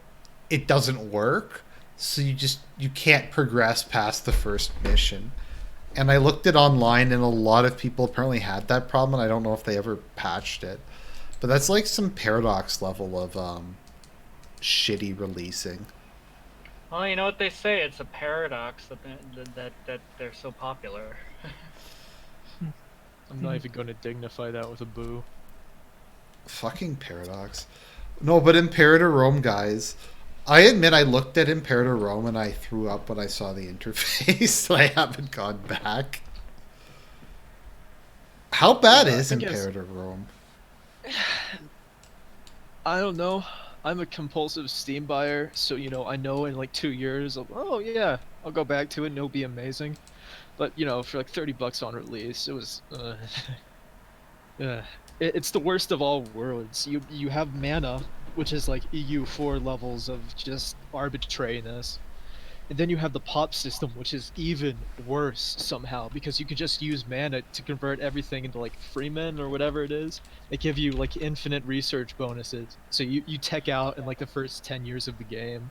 it doesn't work. So you can't progress past the first mission. And I looked it online, and a lot of people apparently had that problem, and I don't know if they ever patched it. But that's like some Paradox level of shitty releasing. Well, you know what they say. It's a paradox that they're so popular. I'm not even going to dignify that with a boo. Fucking Paradox. No, but Imperator Rome, guys. I admit I looked at Imperator Rome and I threw up when I saw the interface. I haven't gone back. How bad is Imperator Rome? I don't know. I'm a compulsive Steam buyer, so, you know, I know in like 2 years, oh yeah, I'll go back to it and it'll be amazing. But, you know, for like $30 on release, it was, it's the worst of all worlds. You have mana, which is like EU4 levels of just arbitrariness. And then you have the pop system, which is even worse somehow, because you can just use mana to convert everything into like Freeman or whatever it is. They give you like infinite research bonuses. So you tech out in like the first 10 years of the game.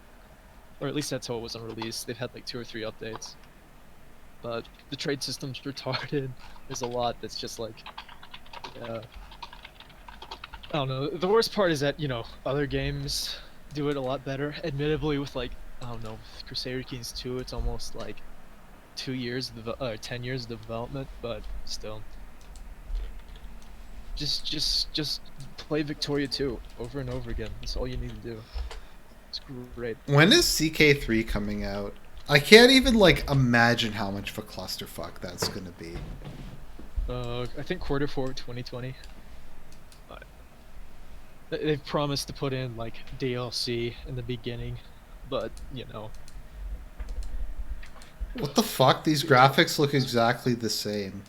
Or at least that's how it was on release. They've had like 2 or 3 updates. But the trade system's retarded. There's a lot that's just like, I don't know. The worst part is that, you know, other games do it a lot better. Admittedly, with like, I don't know, with Crusader Kings 2, it's almost like 10 years of development, but still. Just play Victoria 2 over and over again. That's all you need to do. It's great. When is CK3 coming out? I can't even, like, imagine how much of a clusterfuck that's going to be. I think Q4 2020. They've promised to put in, like, DLC in the beginning, but, you know. What the fuck? These graphics look exactly the same.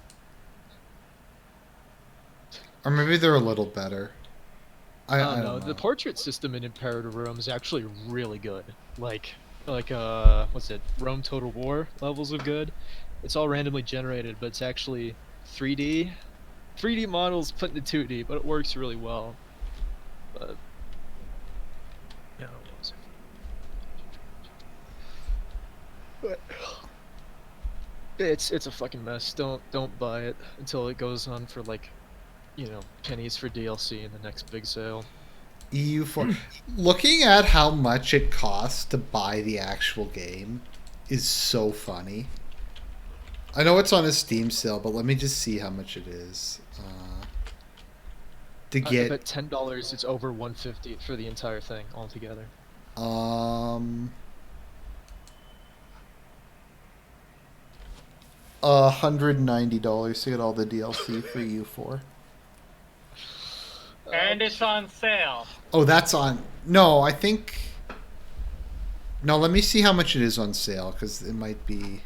Or maybe they're a little better. I don't know. The portrait system in Imperator Rome is actually really good. Like what's it? Rome Total War levels of good. It's all randomly generated, but it's actually 3D. 3D models put into 2D, but it works really well. But yeah, what was it? But it's a fucking mess. Don't buy it until it goes on for like, you know, pennies for DLC in the next big sale. EU4. Looking at how much it costs to buy the actual game is so funny. I know it's on a Steam sale, but let me just see how much it is. To get I bet $10 it's over $150 for the entire thing altogether. $190 to get all the DLC for EU4. And it's on sale. Oh, that's on. No, I think. No, let me see how much it is on sale, because it might be.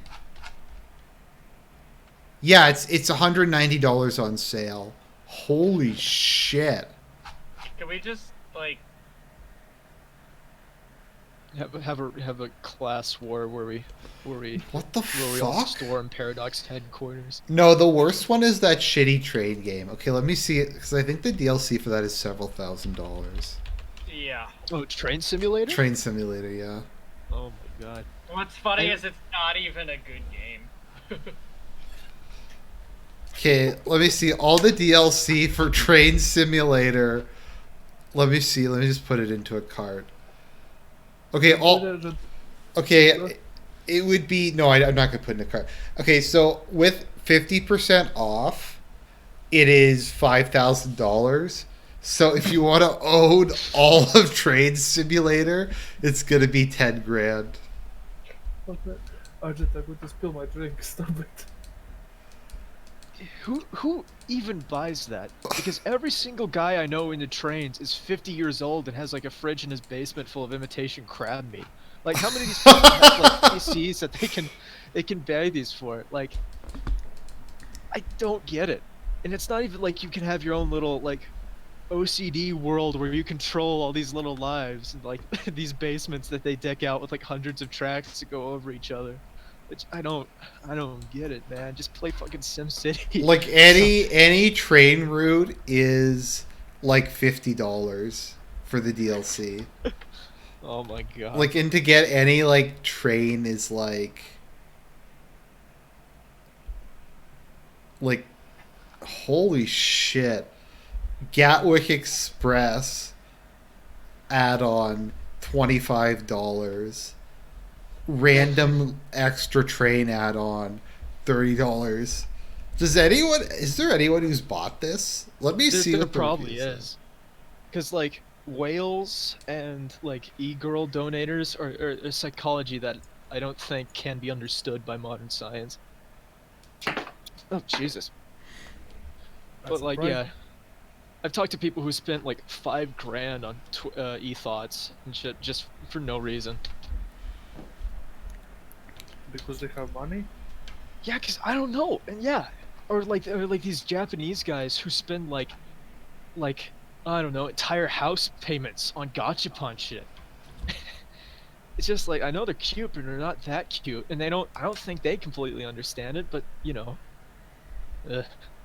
Yeah, it's $190 on sale. Holy shit! Can we just like? Have a class war where we What the all fuck? storm Paradox headquarters. No, the worst one is that shitty train game. Okay, let me see it because I think the DLC for that is several $1,000s. Yeah. Oh, Train Simulator. Train Simulator, yeah. Oh my god. What's funny is it's not even a good game. Okay, let me see all the DLC for Train Simulator. Let me see. Let me just put it into a cart. Okay, Okay, it would be no. I'm not gonna put it in a cart. Okay, so with 50% off, it is $5,000. So if you want to own all of Train Simulator, it's gonna be 10 grand. Okay. Arjun, I'm going to spill my drink. Stop it. Who even buys that? Because every single guy I know into trains is 50 years old and has like a fridge in his basement full of imitation crab meat. Like, how many of these people have like PCs that they can buy these for? Like, I don't get it. And it's not even like you can have your own little like OCD world where you control all these little lives and like these basements that they deck out with like hundreds of tracks to go over each other. Which I don't get it, man. Just play fucking SimCity. Like any train route is like $50 for the DLC. Oh my god. Like, and to get any like train is like holy shit. Gatwick Express add-on $25. Random extra train add-on $30. Is there anyone who's bought this? Let me see there what the probably reviews is. Because like whales and like e-girl donators are a psychology that I don't think can be understood by modern science. Oh Jesus. But like yeah, I've talked to people who spent like $5,000 on e-thoughts and shit just for no reason. Because they have money? Yeah, cause I don't know, and yeah, or like these Japanese guys who spend like I don't know, entire house payments on gachapon shit. It's just like I know they're cute, but they're not that cute, and I don't think they completely understand it, but you know.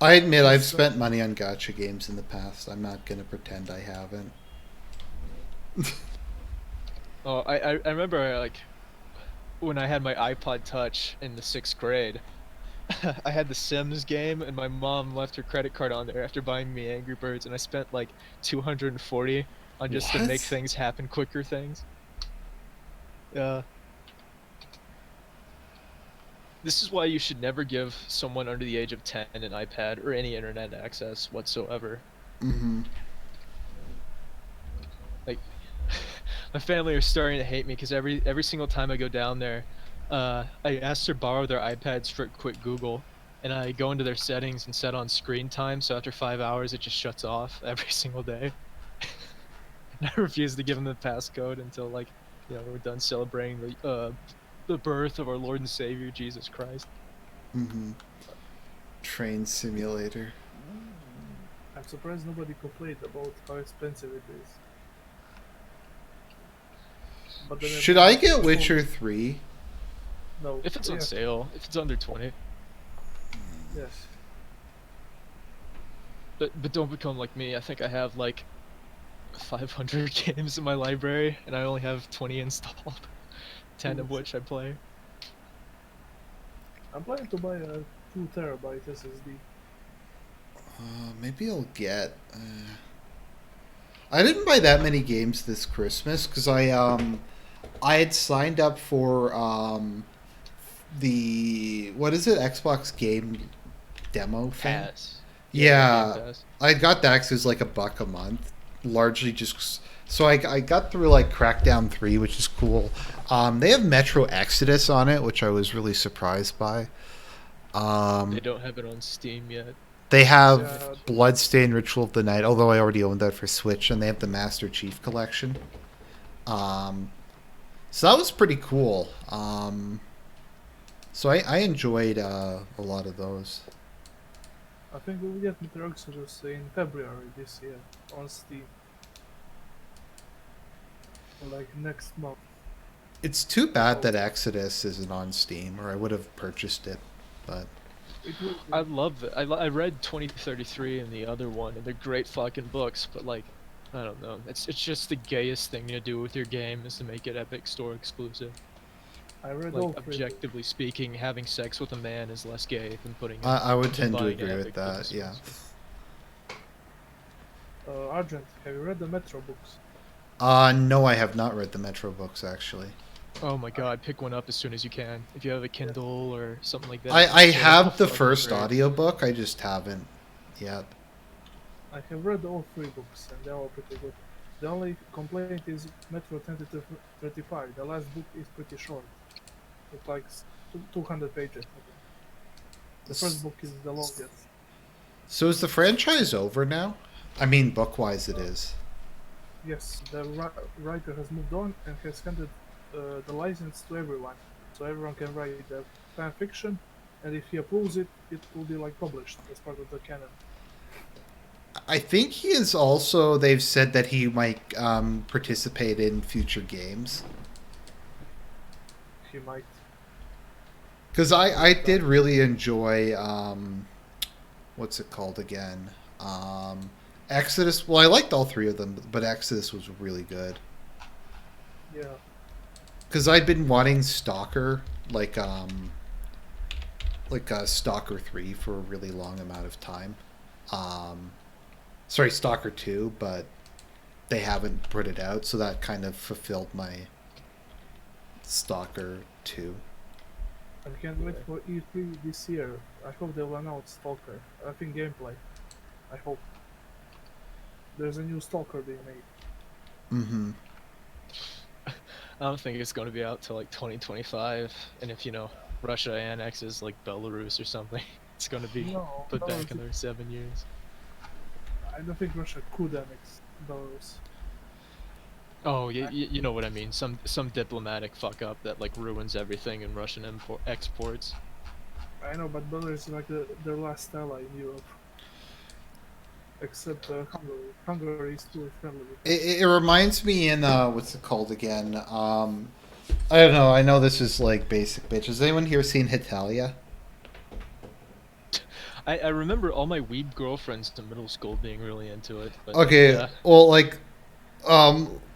I admit I've spent money on gacha games in the past. I'm not gonna pretend I haven't. Oh, I remember like when I had my iPod Touch in the 6th grade. I had the Sims game, and my mom left her credit card on there after buying me Angry Birds, and I spent like $240 on just to make things happen quicker things. This is why you should never give someone under the age of 10 an iPad or any internet access whatsoever. Mm-hmm. Like, my family are starting to hate me because every single time I go down there, I ask to borrow their iPads for a quick Google, and I go into their settings and set on screen time, so after 5 hours it just shuts off every single day. And I refuse to give them the passcode until like, you know, we're done celebrating the birth of our Lord and Savior Jesus Christ. Mm-hmm. Train Simulator. I'm surprised nobody complained about how expensive it is. But then Should I get Witcher 3? No. If it's on sale, if it's under 20. Yes. But don't become like me. I think I have like 500 games in my library, and I only have 20 installed. 10 of which I play. I'm planning to buy a 2 terabyte SSD. Maybe I'll get. I didn't buy that many games this Christmas because I had signed up for the what is it, Xbox game demo thing. Pass. Yeah, I got that because it was like $1 a month, largely just. So I got through like Crackdown 3, which is cool. They have Metro Exodus on it, which I was really surprised by. They don't have it on Steam yet. They have Bloodstained Ritual of the Night, although I already owned that for Switch, and they have the Master Chief Collection. So that was pretty cool. So I enjoyed a lot of those. I think we'll get Metro Exodus in February this year on Steam. Like next month. It's too bad that Exodus isn't on Steam, or I would have purchased it. But It will be. I love it. I read 2033 and the other one, and they're great fucking books. But like, I don't know. It's just the gayest thing to do with your game is to make it Epic Store exclusive. I read all Like, three. objectively speaking, having sex with a man is less gay than putting. I would than tend to buying an agree with Epic that. books. Yeah. Argent, have you read the Metro books? No, I have not read the Metro books actually. Oh my god, pick one up as soon as you can. If you have a Kindle or something like that. I they're have the fucking first great. audiobook. I just haven't yet. I have read all three books and they're all pretty good. The only complaint is Metro 2035. The last book is pretty short. It's like 200 pages. I think. The first book is the longest. So is the franchise over now? I mean, book-wise, it is. Yes, the writer has moved on and has handed the license to everyone, so everyone can write the fan fiction, and if he approves it, it will be like published as part of the canon. I think he is also. They've said that he might participate in future games. He might. Because I did really enjoy what's it called again? Exodus. Well, I liked all three of them, but Exodus was really good. Yeah. Because I'd been wanting Stalker, like Stalker 3 for a really long amount of time. Sorry, Stalker 2, but they haven't put it out, so that kind of fulfilled my Stalker 2. I can't wait for E3 this year. I hope they'll announce Stalker. I think gameplay. I hope. There's a new Stalker being made. Mm-hmm. I don't think it's going to be out till like 2025, and if Russia annexes like Belarus or something, it's going to be No, put back Belarus- another 7 years. I don't think Russia could annex Belarus. Oh, you know what I mean. Some diplomatic fuck up that like ruins everything in Russian exports. I know, but Belarus is like their last ally in Europe. Except Hungary. Hungary is too friendly. It reminds me in what's it called again? I don't know. I know this is like basic bitch. Has anyone here seen Hitalia? I remember all my weeb girlfriends in middle school being really into it. But, Okay, yeah. well, like,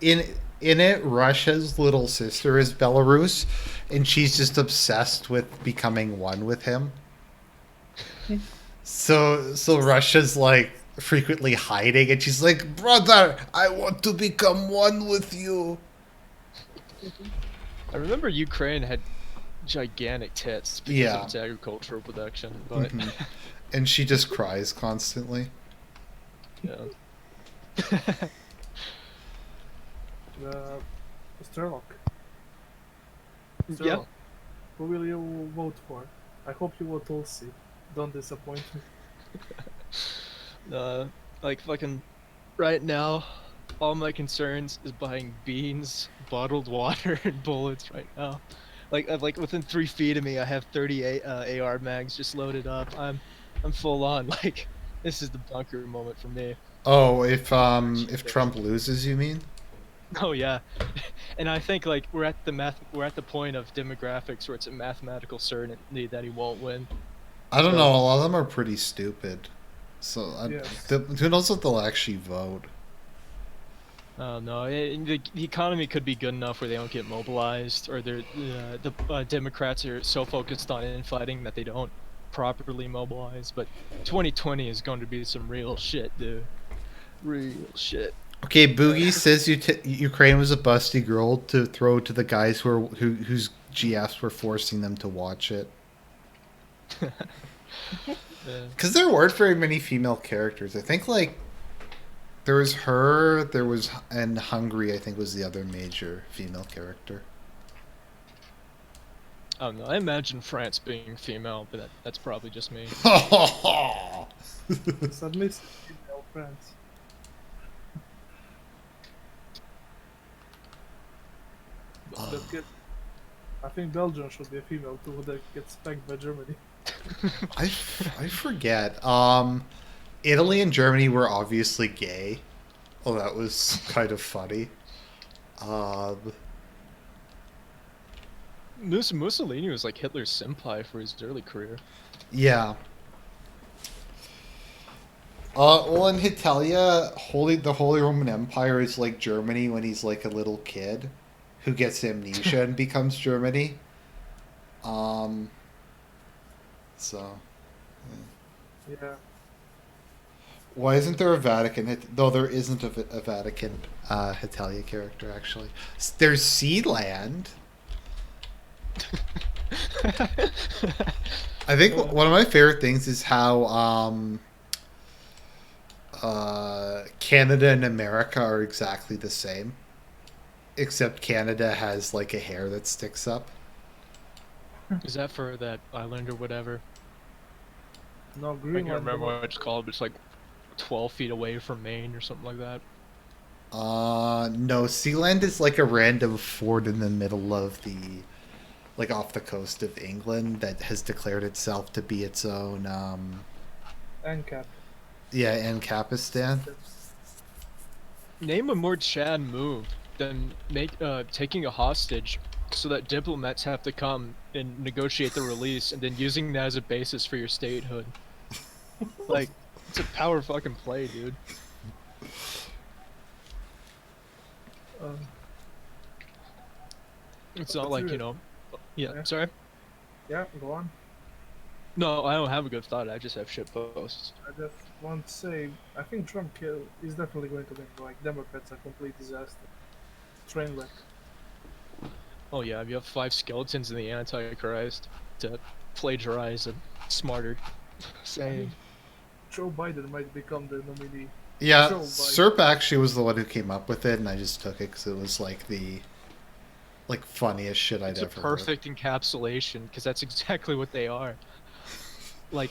in it, Russia's little sister is Belarus, and she's just obsessed with becoming one with him. So Russia's like frequently hiding, and she's like, "Brother, I want to become one with you." I remember Ukraine had gigantic tits because Yeah. of its agricultural production, but Mhm. And she just cries constantly. yeah. Sterlock. Yeah. Who will you vote for? I hope you vote Odysee. Don't disappoint me. Like fucking right now, all my concerns is buying beans, bottled water, and bullets right now. Like within 3 feet of me, I have 38 AR mags just loaded up. I'm full on. Like this is the bunker moment for me. Oh, if Trump loses, you mean? Oh yeah, and I think like we're at the point of demographics where it's a mathematical certainty that he won't win. I don't So- know. A lot of them are pretty stupid. So Yes. who knows if they'll actually vote? Oh no, the economy could be good enough where they don't get mobilized, or the Democrats are so focused on infighting that they don't properly mobilize. But 2020 is going to be some real shit, dude. Real shit. Okay, Boogie says Ukraine was a busty girl to throw to the guys whose GFs were forcing them to watch it. Yeah. Because there weren't very many female characters. I think like there was her, and Hungary. I think was the other major female character. I don't know. I imagine France being female, but that's probably just me. Submissive female friends. But I think Belgium should be a female too that gets spanked by Germany. I forget. Italy and Germany were obviously gay. Oh, that was kind of funny. Um, Mussolini was like Hitler's senpai for his early career. yeah. Well, in Italia, the Holy Roman Empire is like Germany when he's like a little kid who gets amnesia and becomes Germany. Um, so, Yeah. why isn't there a Vatican? Though there isn't a Vatican Italia character actually. There's Sealand. I think one of my favorite things is how Canada and America are exactly the same, except Canada has like a hair that sticks up. Is that for that island or whatever? No, I can't Greenland. remember what it's called, but it's like 12 feet away from Maine or something like that. No, Sealand is like a random fort in the middle of like off the coast of England that has declared itself to be its own, ANCAP. yeah, Ancapistan. Name a more Chad move than taking a hostage so that diplomats have to come and negotiate the release and then using that as a basis for your statehood. Like, it's a power fucking play, dude. Um, It's not like, you know... Yeah, Yeah. sorry? yeah, go on. No, I don't have a good thought, I just have shit posts. I just want to say, I think Trump is definitely going to win. Like, Democrats are a complete disaster. Train wreck. Oh yeah, you have 5 skeletons in the Antichrist to plagiarize a smarter saying. Joe Biden might become the nominee. Yeah, Joe Biden. Serp actually was the one who came up with it, and I just took it because it was like the funniest shit I'd It's a ever heard. perfect encapsulation, because that's exactly what they are. Like,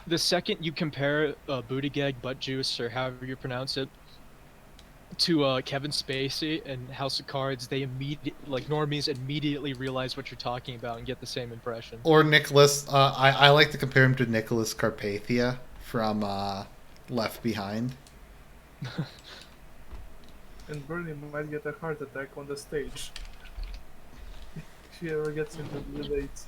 the second you compare Booty Gag, Butt Juice, or however you pronounce it, to Kevin Spacey and House of Cards, they normies immediately realize what you're talking about and get the same impression. Or Nicholas, I like to compare him to Nicholas Carpathia from Left Behind. And Bernie might get a heart attack on the stage. If he ever gets into the debates.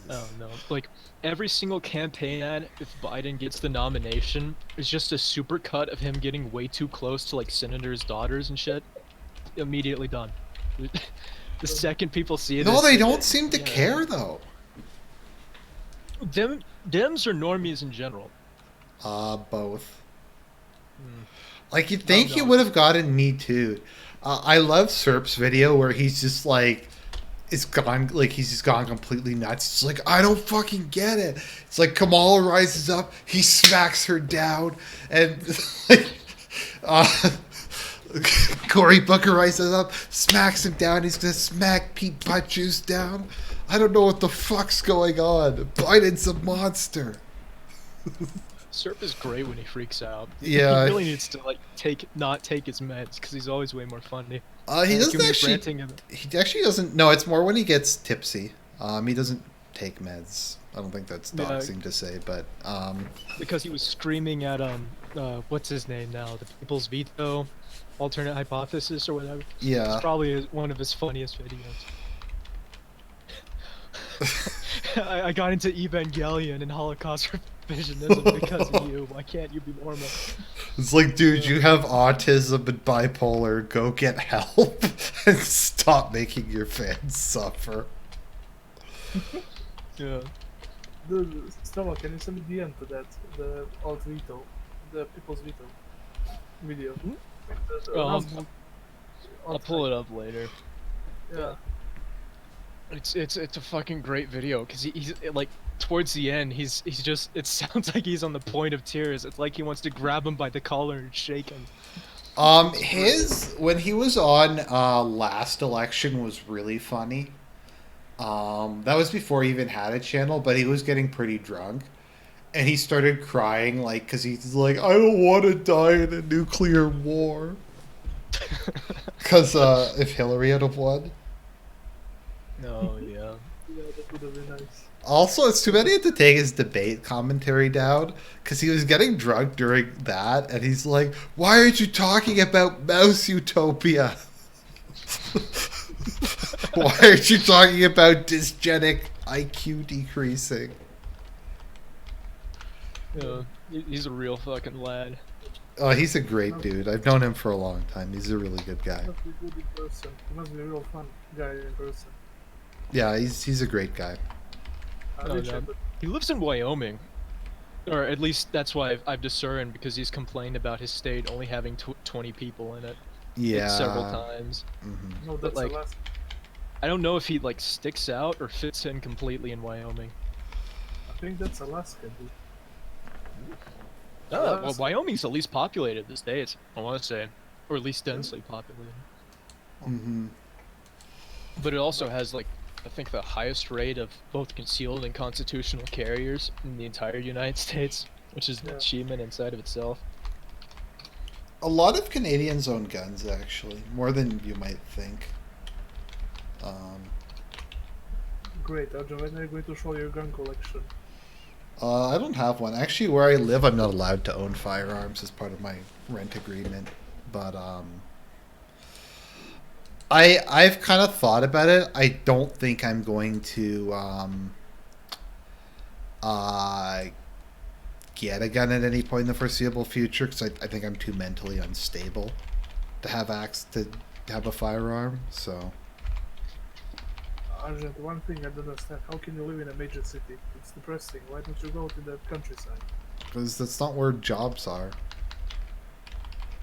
Oh no. Like, every single campaign ad, if Biden gets the nomination, is just a super cut of him getting way too close to, like, senators' daughters and shit. Immediately done. The second people see it... No, they don't seem to yeah. care, though. Dems or normies in general? Both. Hmm. Like, you'd think No. he would have gotten Me Too. I love Serp's video where he's just like... He's just gone completely nuts. It's like, I don't fucking get it. It's like Kamala rises up, he smacks her down, and like, Cory Booker rises up, smacks him down. He's gonna smack Pete Buttigieg down. I don't know what the fuck's going on. Biden's a monster. Serp is great when he freaks out. Yeah. He really needs to not take his meds because he's always way more funny. He doesn't Can we actually. ranting him? He actually doesn't. No, it's more when he gets tipsy. He doesn't take meds. I don't think that's Yeah. doxing to say, but Because he was screaming at what's his name now? The People's Veto, alternate hypothesis or whatever. yeah. It's probably one of his funniest videos. I got into Evangelion and Holocaust revisionism because of you. Why can't you be normal? It's like, dude, you have autism and bipolar. Go get help and stop making your fans suffer. Yeah. Dude, Stella, can you send me DM to that? The alt veto. The people's veto video. Oh, I'll pull it up later. Yeah. It's a fucking great video because he's like towards the end he's just, it sounds like he's on the point of tears. It's like he wants to grab him by the collar and shake him. When he was on last election was really funny. That was before he even had a channel, but he was getting pretty drunk, and he started crying because he's like, I don't want to die in a nuclear war. Because if Hillary had have won. No, yeah. Yeah, that would have been nice. Also, it's too bad he had to take his debate commentary down because he was getting drunk during that, and he's like, "Why aren't you talking about mouse utopia? Why aren't you talking about dysgenic IQ decreasing?" Yeah, he's a real fucking lad. Oh, he's a great dude. I've known him for a long time. He's a really good guy. He must be good in person. He must be a real fun guy in person. Yeah, he's a great guy. Oh, no. He lives in Wyoming. Or at least that's why I've discerned, because he's complained about his state only having 20 people in it. Yeah, Like, several times. Mm-hmm. No, But, that's like, Alaska. I don't know if he like sticks out or fits in completely in Wyoming. I think that's Alaska, dude. Oh, well, Alaska. Wyoming's the least populated these days, I want to say. Or at least densely populated. Mm-hmm. But it also has, like, I think the highest rate of both concealed and constitutional carriers in the entire United States, which is an Yeah. achievement inside of itself. A lot of Canadians own guns, actually, more than you might think. Great, Arjun, when are you going to show your gun collection? I don't have one. Actually, where I live, I'm not allowed to own firearms as part of my rent agreement. But I've kind of thought about it. I don't think I'm going to get a gun at any point in the foreseeable future because I think I'm too mentally unstable to have to have a firearm. So Arjun, one thing I don't understand, how can you live in a major city? It's depressing. Why don't you go to the countryside? because that's not where jobs are.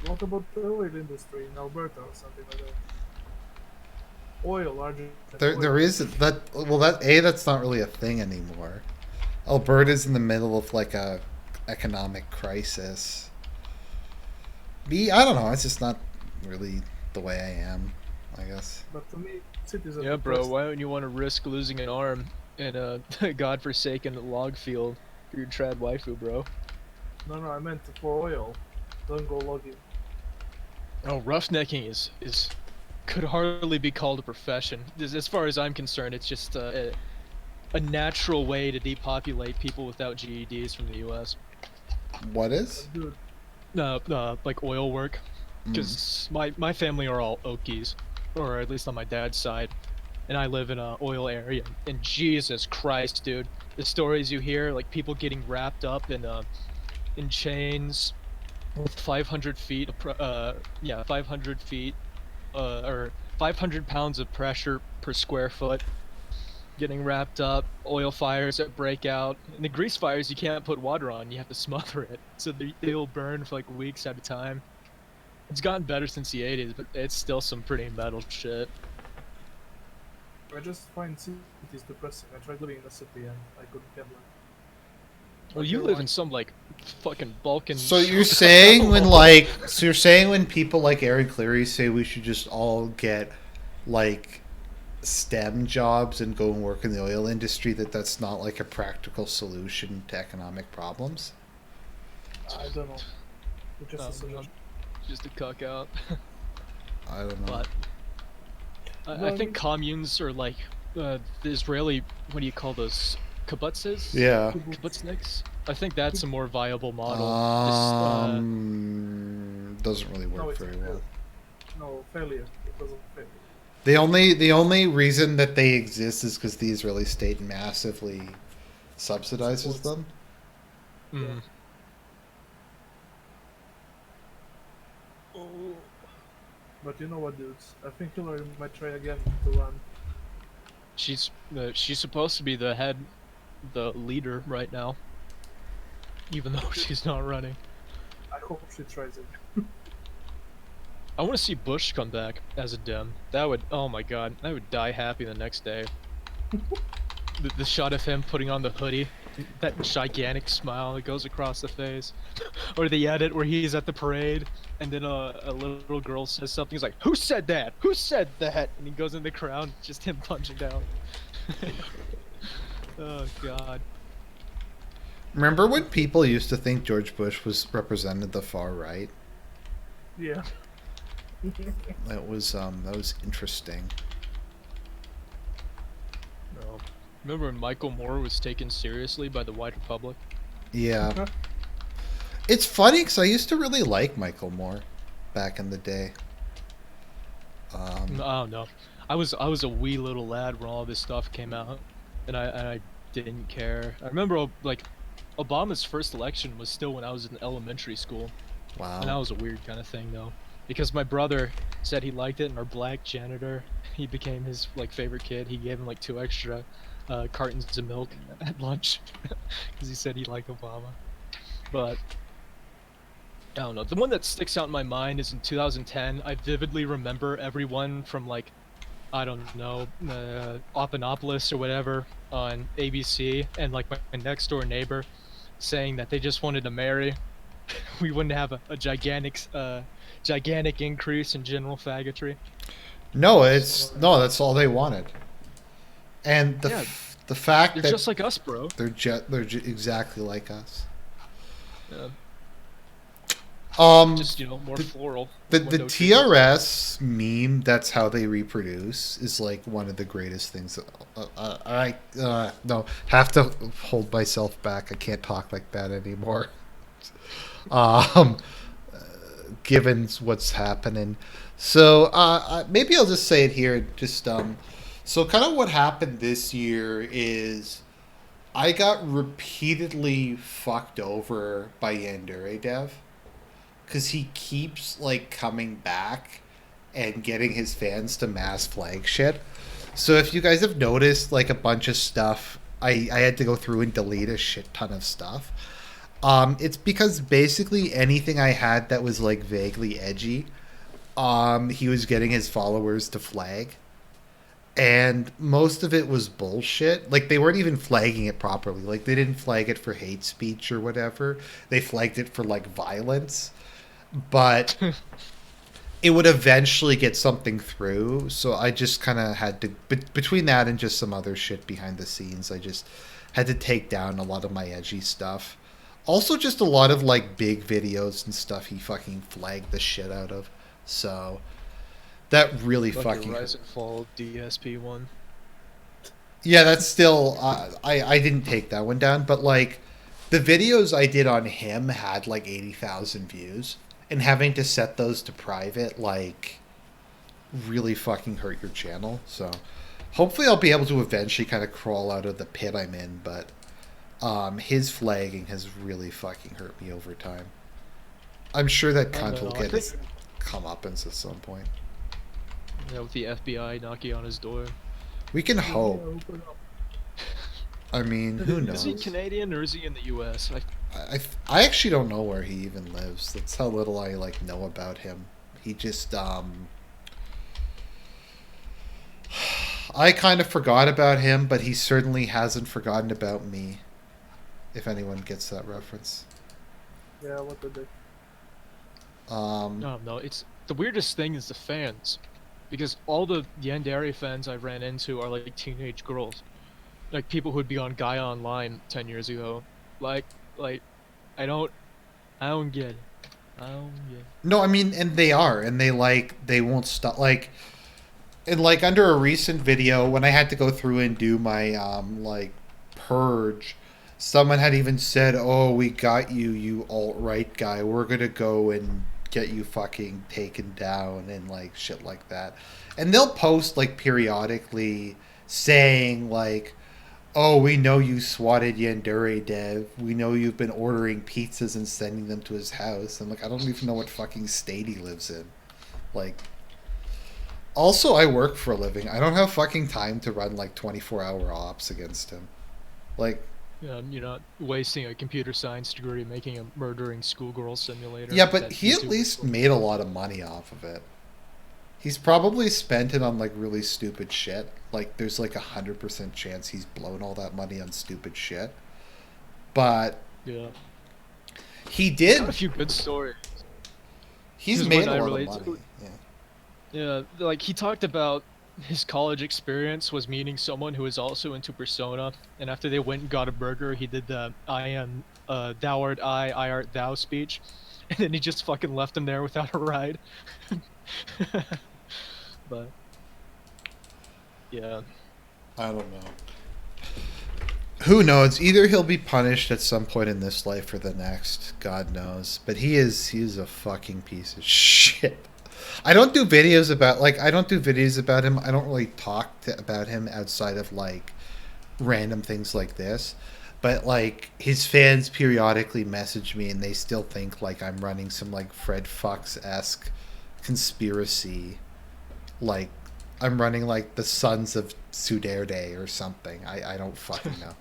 What about the oil industry in Alberta or something like that? Oil, Arjun. There is that. Well, that's not really a thing anymore. Alberta's in the middle of like a economic crisis. I don't know. It's just not really the way I am, I guess. But to me, cities are Yeah, bro, depressing. why don't you want to risk losing an arm in a godforsaken log field for your trad waifu, bro? No, I meant for oil. Don't go logging. Oh, roughnecking is could hardly be called a profession. As far as I'm concerned, it's just a natural way to depopulate people without GEDs from the U.S. What is? Dude, Like oil work, because my family are all Okies, or at least on my dad's side, and I live in a oil area. And Jesus Christ, dude, the stories you hear, like people getting wrapped up in chains with 500 feet, 500 feet, or 500 pounds of pressure per square foot, getting wrapped up, oil fires that break out, and the grease fires you can't put water on, you have to smother it, so they'll burn for like weeks at a time. It's gotten better since the 80s, but it's still some pretty metal shit. I just find cities depressing. I tried living in a city and I couldn't handle it. Well, you live in some like fucking Balkan. So you're saying when people like Aaron Cleary say we should just all get like STEM jobs and go and work in the oil industry, that's not like a practical solution to economic problems? I don't know. It's just a No, suggestion. just a cuck out. I don't know. But I think communes are like the Israeli. What do you call those? Kibbutzes? Yeah. Kibbutzniks? I think that's a more viable model. Doesn't really No, work it's very a well. No, failure. It doesn't fail. The only reason that they exist is because the Israeli state massively subsidizes them. Mm. But you know what, dudes? I think Hillary might try again to run. She's supposed to be the leader right now, even though she's not running. I hope she tries it. I want to see Bush come back as a Dem. That would, oh my god, I would die happy the next day. The shot of him putting on the hoodie, that gigantic smile that goes across the face, or the edit where he's at the parade and then a little girl says something. He's like, "Who said that? Who said that?" And he goes in the crowd, just him punching down. Oh god. Remember when people used to think George Bush represented the far right? Yeah. That was interesting. No. Remember when Michael Moore was taken seriously by the wider public? Yeah. It's funny because I used to really like Michael Moore back in the day. I don't know. I was a wee little lad when all this stuff came out, and I didn't care. I remember like Obama's first election was still when I was in elementary school, and that Wow. was a weird kind of thing though, because my brother said he liked it, and our black janitor, he became his like favorite kid. He gave him like 2 extra cartons of milk at lunch because he said he liked Obama. But I don't know. The one that sticks out in my mind is in 2010. I vividly remember everyone from like, I don't know, Opanopolis or whatever on ABC, and like my next door neighbor saying that they just wanted to marry. We wouldn't have a gigantic increase in general faggotry. No, that's all they wanted. And Yeah, the fact they're that just like us, bro. they're exactly like us. Yeah, Um, just more floral. the window treatments. TRS meme, that's how they reproduce, is like one of the greatest things. No, have to hold myself back. I can't talk like that anymore. Um, given what's happening. So maybe I'll just say it here. So kind of what happened this year is I got repeatedly fucked over by Yandere Dev because he keeps like coming back and getting his fans to mass flag shit. So if you guys have noticed, like a bunch of stuff, I had to go through and delete a shit ton of stuff. It's because basically anything I had that was like vaguely edgy, he was getting his followers to flag, and most of it was bullshit. Like they weren't even flagging it properly. Like they didn't flag it for hate speech or whatever. They flagged it for like violence, but it would eventually get something through. So I just kind of had to, between that and just some other shit behind the scenes, I just had to take down a lot of my edgy stuff. Also, just a lot of like big videos and stuff he fucking flagged the shit out of. So that really Like fucking your Rise and Fall DSP one. yeah. That's still I didn't take that one down, but like the videos I did on him had like 80,000 views, and having to set those to private like really fucking hurt your channel. So hopefully I'll be able to eventually kind of crawl out of the pit I'm in, but his flagging has really fucking hurt me over time. I'm sure that cunt will get his comeuppance at some point. Yeah, with the FBI knocking on his door. We can hope. I mean, who Is he knows? Canadian or is he in the U.S.? I actually don't know where he even lives. That's how little I like know about him. He just I kind of forgot about him, but he certainly hasn't forgotten about me. If anyone gets that reference. Yeah, what the dick. No, it's the weirdest thing is the fans, because all the Yandere fans I ran into are like teenage girls, like people who'd be on Gaia Online 10 years ago. Like I don't get it. I don't get it. No, I mean, and they are, and they won't stop. Like, and like under a recent video, when I had to go through and do my like purge, someone had even said, "Oh, we got you, you alt-right guy. We're gonna go and get you fucking taken down," and like shit like that. And they'll post like periodically saying like, "Oh, we know you swatted Yandere Dev. We know you've been ordering pizzas and sending them to his house." And like, I don't even know what fucking state he lives in. Like, also, I work for a living. I don't have fucking time to run like 24-hour ops against him. Like, You're not wasting a computer science degree making a murdering schoolgirl simulator. yeah, but that he at YouTubers least will- made a lot of money off of it. He's probably spent it on like really stupid shit. Like, there's like 100% chance he's blown all that money on stupid shit. But Yeah. he Got a did. few good stories. He's Here's made one a I lot relate of to. money. Yeah. Yeah, like he talked about his college experience was meeting someone who was also into Persona, and after they went and got a burger, he did the "I am thou art I art thou" speech, and then he just fucking left him there without a ride. But yeah, I don't know. Who knows? Either he'll be punished at some point in this life or the next. God knows. But he is a fucking piece of shit. I don't do videos about him. I don't really talk about him outside of like random things like this. But like his fans periodically message me and they still think like I'm running some like Fred Fox-esque conspiracy. Like I'm running like the Sons of Suderde or something. I don't fucking know.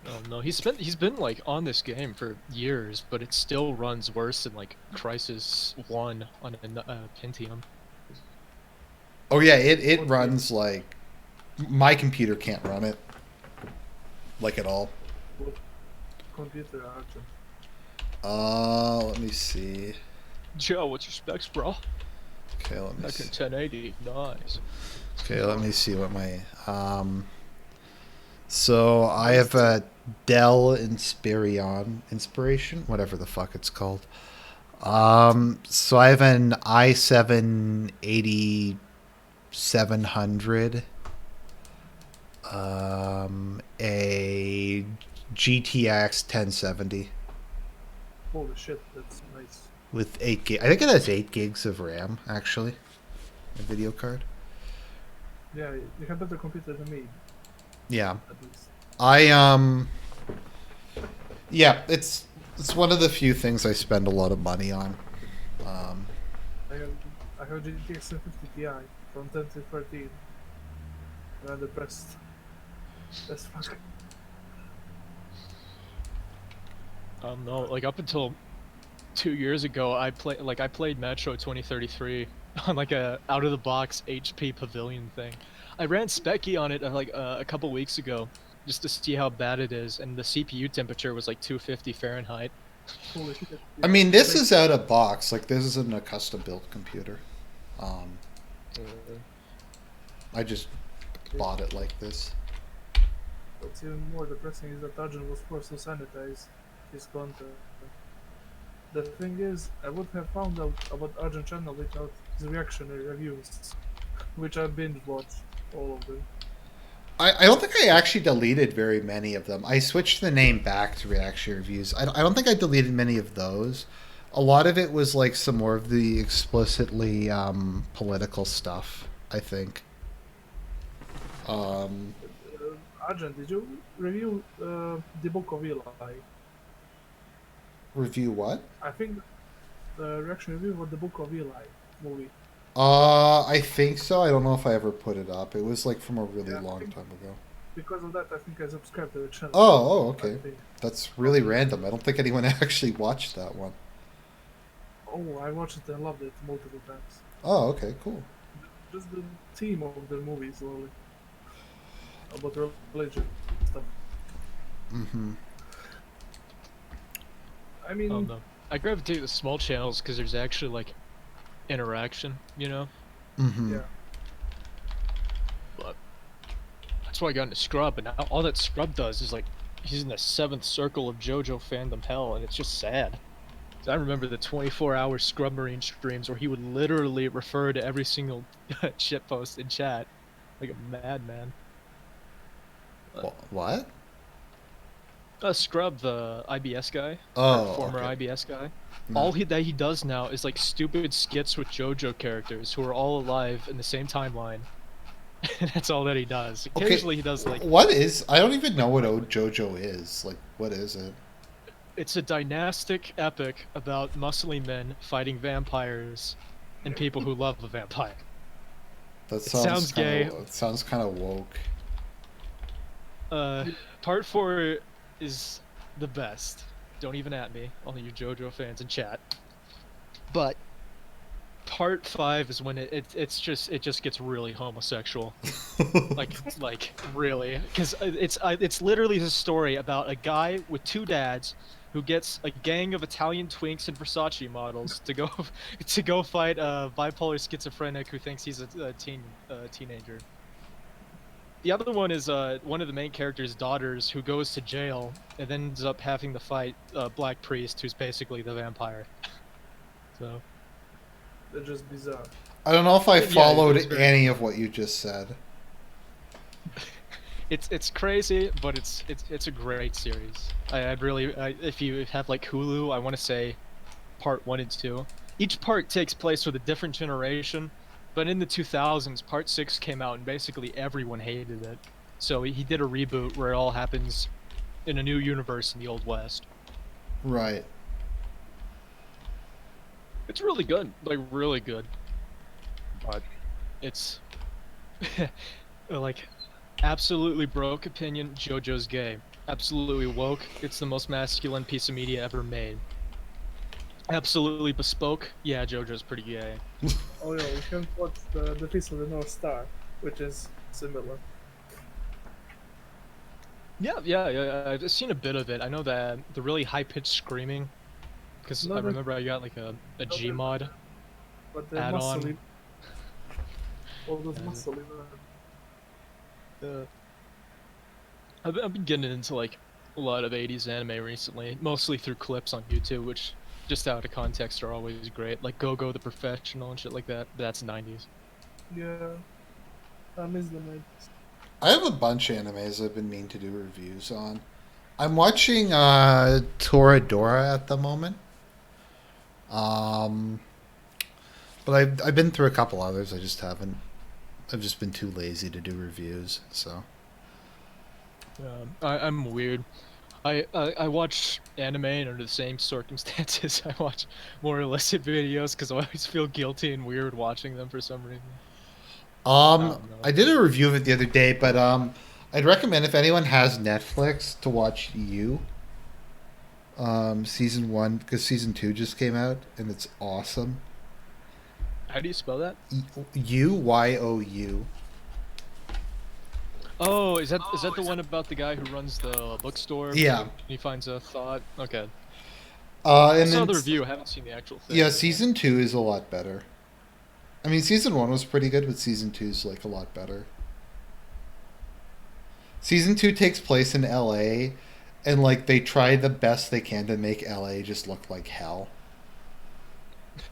oh no, he's been like on this game for years, but it still runs worse than like Crisis 1 on a Pentium. Oh yeah, it runs like my computer can't run it like at all. Computer Argent. Let me see. Joe, what's your specs, bro? Okay, let me Back in see. 1080, nice. Okay, let me see what my so I have a Dell Inspiration, whatever the fuck it's called. So I have an i7 8700, a GTX 1070 Holy shit, that's nice. with 8 gig. I think it has 8 gigs of RAM actually. A video card. Yeah, you have better computer than me, Yeah. at least. Yeah, it's one of the few things I spend a lot of money on. I have GTX 750 Ti from 10 to 13. And I'm depressed. That's fuck. No, like up until 2 years ago, I played Metro 2033 on like a out of the box HP Pavilion thing. I ran Specky on it like a couple weeks ago just to see how bad it is, and the CPU temperature was like 250 Fahrenheit. Holy shit. I mean, this is out of box. Like, this isn't a custom built computer. I just bought it like this. What's even more depressing is that Arjun was forced to sanitize his content. The thing is, I would have found out about Arjun channel without his reactionary reviews, which I binge watched all of them. I don't think I actually deleted very many of them. I switched the name back to Reaction Reviews. I don't think I deleted many of those. A lot of it was like some more of the explicitly political stuff, I think. Arjun, did you review the Book of Eli? Review what? I think the reaction review for the Book of Eli movie. I think so. I don't know if I ever put it up. It was like from a really Yeah, long time ago. Because of that, I think I subscribed to the channel. Oh, okay. I think. That's really random. I don't think anyone actually watched that one. Oh, I watched it and loved it multiple times. Oh, okay, cool. Just the theme of the movie is lovely. About religion stuff. Mm-hmm. I mean, Oh no, I gravitate to the small channels because there's actually like interaction, you know. Mm-hmm. yeah. But that's why I got into Scrub, and now all that Scrub does is like he's in the 7th circle of Jojo fandom hell, and it's just sad. 'Cause I remember the 24-hour Scrub Marine streams where he would literally refer to every single shit post in chat like a madman. What? Scrub, the IBS guy, Oh, or former okay. IBS guy. No. All that he does now is like stupid skits with JoJo characters who are all alive in the same timeline. And that's all that he does. Okay, Occasionally he does like What is? I don't even know what Jojo is. Like, what is it? it's a dynastic epic about muscly men fighting vampires and people who love the vampire. That sounds gay. It sounds kind of woke. Part 4 is the best. Don't even at me, all you JoJo fans in chat. But Part 5 is when it just gets really homosexual. like really, because it's literally a story about a guy with 2 dads who gets a gang of Italian twinks and Versace models to go fight a bipolar schizophrenic who thinks he's a teenager. The other one is one of the main character's daughters who goes to jail and then ends up having to fight a black priest who's basically the vampire. So They're just bizarre. I don't know if I Yeah, followed it's very- any of what you just said. it's crazy, but it's a great series. I really if you have like Hulu, I want to say part 1 and 2. Each part takes place with a different generation, but in the 2000s, part 6 came out and basically everyone hated it. So he did a reboot where it all happens in a new universe in the Old West. Right. It's really good, like really good. But it's like absolutely broke opinion, Jojo's gay. Absolutely woke, it's the most masculine piece of media ever made. Absolutely bespoke, yeah, Jojo's pretty gay. Oh yeah, we can watch the Feast of the North Star, which is similar. Yeah, I've seen a bit of it. I know that the really high-pitched screaming, because No, I no. remember I got like a Gmod But the add-on. muscle, all those Yeah. muscle I've been getting into like a lot of 80s anime recently, mostly through clips on YouTube, which just out of context are always great. Like Go-Go the Professional and shit like that. That's 90s. Yeah, I miss the night. I have a bunch of animes I've been meaning to do reviews on. I'm watching Toradora at the moment. But I've been through a couple others. I just haven't. I've just been too lazy to do reviews. So I'm weird. I watch anime under the same circumstances. I watch more illicit videos because I always feel guilty and weird watching them for some reason. don't know. I did a review of it the other day, but I'd recommend if anyone has Netflix to watch You. Season 1 because season 2 just came out and it's awesome. How do you spell that? Youyou. Oh, is that the one about the guy who runs the bookstore? Yeah. And he finds a thought. Okay. And I saw then the review. I haven't seen the actual thing. yeah, season 2 is a lot better. I mean, season 1 was pretty good, but season 2 is like a lot better. Season 2 takes place in LA, and like they try the best they can to make LA just look like hell.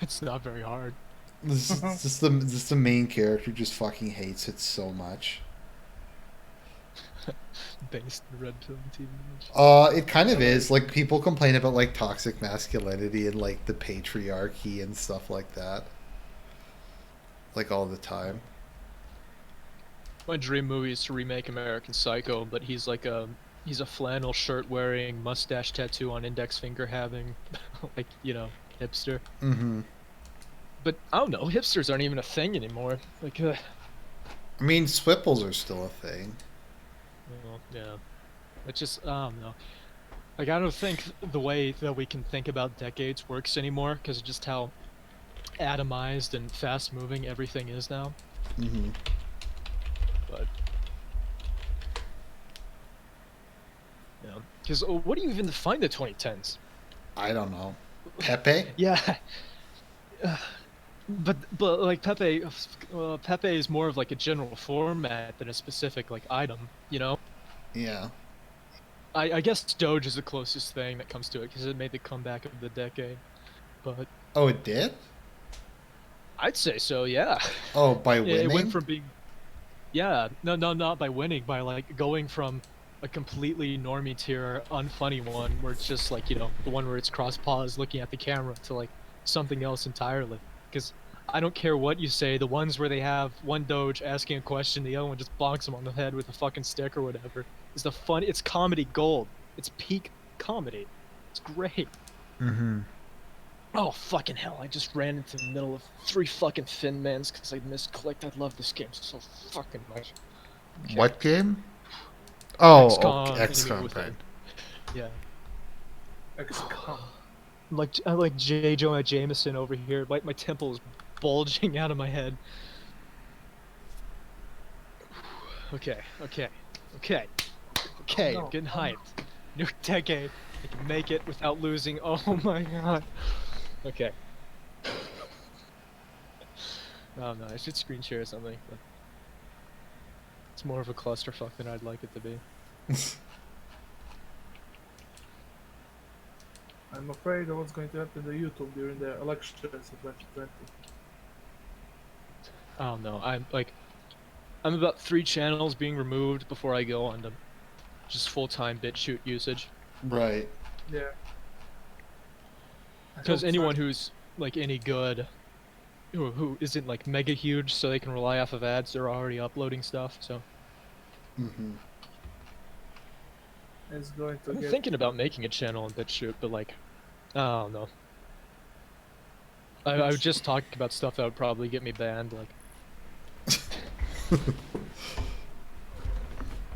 It's not very hard. This is just the main character just fucking hates it so much. Based in Red Pill TV. It kind of is. Like people complain about like toxic masculinity and like the patriarchy and stuff like that. Like all the time. My dream movie is to remake American Psycho, but he's like he's a flannel shirt wearing, mustache tattoo on index finger having, like, you know, hipster. Mm-hmm. But I don't know, hipsters aren't even a thing anymore. Like, I mean, swipples are still a thing. well, yeah. It's just, I don't know. Like, I don't think the way that we can think about decades works anymore, because of just how atomized and fast-moving everything is now. Mm-hmm. But yeah, because what do you even define the 2010s? I don't know. Pepe? Yeah, but like Pepe is more of like a general format than a specific like item, you know. Yeah. I guess Doge is the closest thing that comes to it because it made the comeback of the decade, but Oh, it did? I'd say so, yeah. Oh, by winning? It went from being, yeah, no, not by winning, by like going from a completely normie tier, unfunny one where it's just like, you know, the one where it's cross paws looking at the camera to like something else entirely. Because I don't care what you say, the ones where they have one Doge asking a question, the other one just bonks him on the head with a fucking stick or whatever. It's the fun. It's comedy gold. It's peak comedy. It's great. Mm-hmm. Oh, fucking hell, I just ran into the middle of 3 fucking Fin Mans because I misclicked. I love this game so fucking much. Okay. What game? Oh, XCOM, okay, Enemy XCOM, Within. right. Yeah. XCOM. I'm like J. Jonah Jameson over here. My temple is bulging out of my head. Okay. No, I'm getting hyped. New decade. I can make it without losing. Oh my god. Okay. Oh no, I should screen share something. But... It's more of a clusterfuck than I'd like it to be. I'm afraid of what's going to happen to YouTube during the elections of 2020. I don't know. I'm about 3 channels being removed before I go on to just full-time Bitchute usage. Right. Yeah. I Because hope anyone so. who's like any good, who isn't like mega huge, so they can rely off of ads, they're already uploading stuff. So Mm-hmm. Is going to I'm get thinking about making a channel on Bitchute, but like, I don't know. I would just talk about stuff that would probably get me banned. Like, I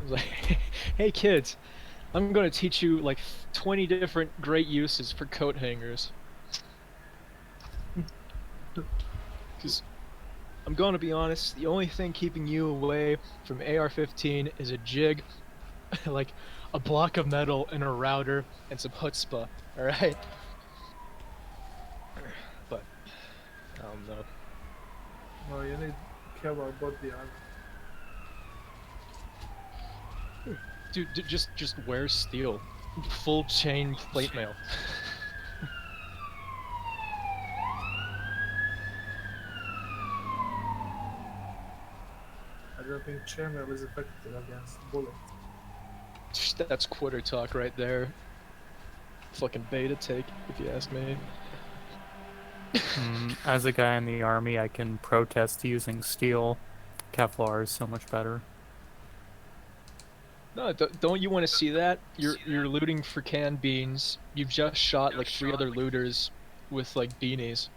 was like, hey kids, I'm gonna teach you like 20 different great uses for coat hangers. Because I'm gonna be honest, the only thing keeping you away from AR-15 is a jig, like a block of metal and a router and some chutzpah. All right. But I don't know. No, you need care about the armor. Dude, just wear steel, full chain plate mail. I don't think chainmail is effective against bullets. That's quitter talk right there. Fucking beta take, if you ask me. As a guy in the army, I can protest using steel. Kevlar is so much better. No, don't you want to see that? You're looting for canned beans. You've just shot like 3 other looters with like beanies,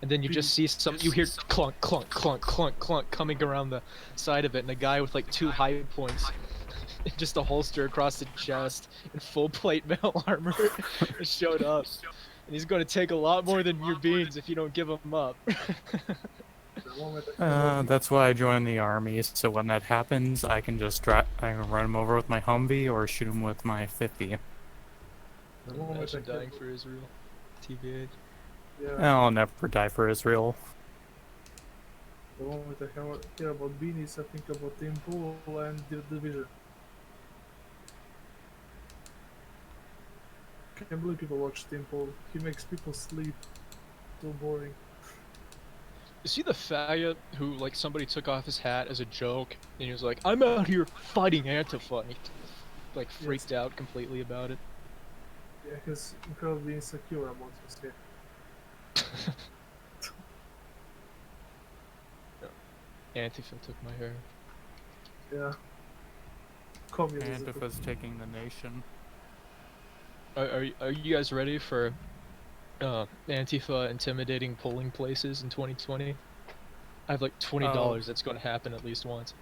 and then you just see some. You hear clunk, clunk, clunk, clunk, clunk coming around the side of it, and a guy with like 2 high points, just a holster across the chest, in full plate mail armor, showed up, and he's going to take a lot more than your beans if you don't give him up. The moment I have That's why I joined the army, so when that happens, I can just I can run him over with my Humvee or shoot him with my 50. the moment I Imagine dying have, for Israel. TBH. yeah, I'll never die for Israel. the moment I hear about beanies, I think about Team Pool and the Division. Can't believe people watch Team Pool. He makes people sleep. So boring. Is he the faggot who, like, somebody took off his hat as a joke, and he was like, I'm out here fighting Antifa, and he, like, freaked out completely about it? Yeah, he's incredibly insecure about his hair. Antifa took my hair. Yeah. Communism. Antifa's taking the nation. Are you guys ready for Antifa intimidating polling places in 2020? I have like $20 that's going to happen at least once.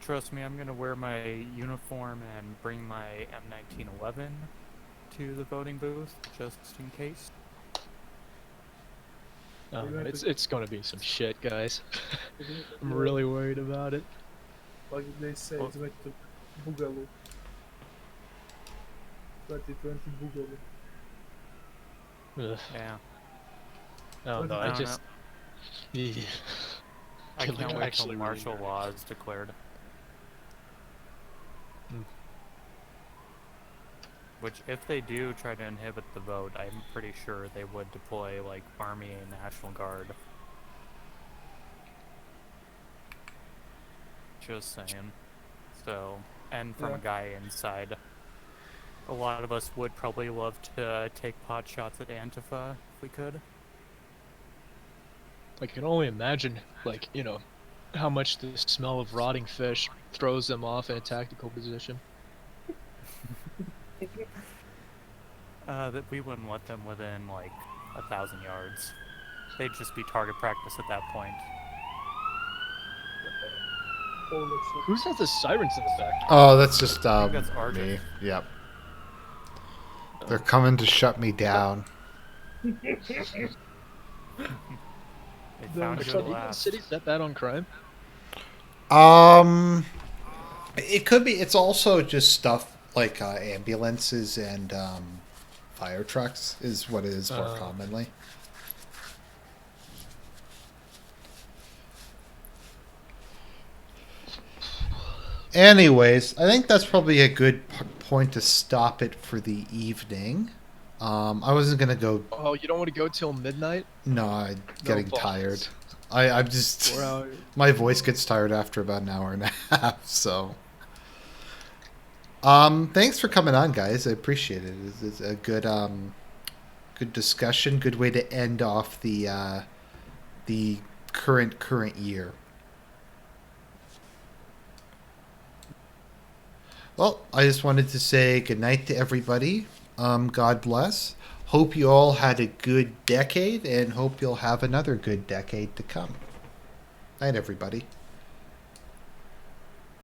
Trust me, I'm gonna wear my uniform and bring my M1911 to the voting booth, just in case. It's going to be some shit, guys. I'm really worried about it. Like they say, it's going to Boogaloo. 2020 Boogaloo. Ugh, Yeah. I don't know, I I don't just... Yeah. I Killing can't are wait actually till really martial nerdy. law is declared. Which, if they do try to inhibit the vote, I'm pretty sure they would deploy, like, Army and National Guard. Just saying. So, and from a guy inside, a lot of us would probably love to take pot shots at Antifa if we could. I can only imagine, like, you know, how much the smell of rotting fish throws them off in a tactical position. That we wouldn't let them within, like, 1,000 yards. They'd just be target practice at that point. Who's got the sirens in the back? Oh, that's just think that's Argent. me. Yep. They're coming to shut me down. They found you So at do you last. cities that bad on crime? It could be. It's also just stuff like ambulances and fire trucks is what it is more commonly. Anyways, I think that's probably a good point to stop it for the evening. I wasn't gonna go. Oh, you don't want to go till midnight? No, I'm getting balls. tired. I'm just. 4 hours. My voice gets tired after about an hour and a half. So. Thanks for coming on, guys. I appreciate it. It's a good good discussion. Good way to end off the current year. Well, I just wanted to say good night to everybody. God bless. Hope you all had a good decade, and hope you'll have another good decade to come. Night, everybody.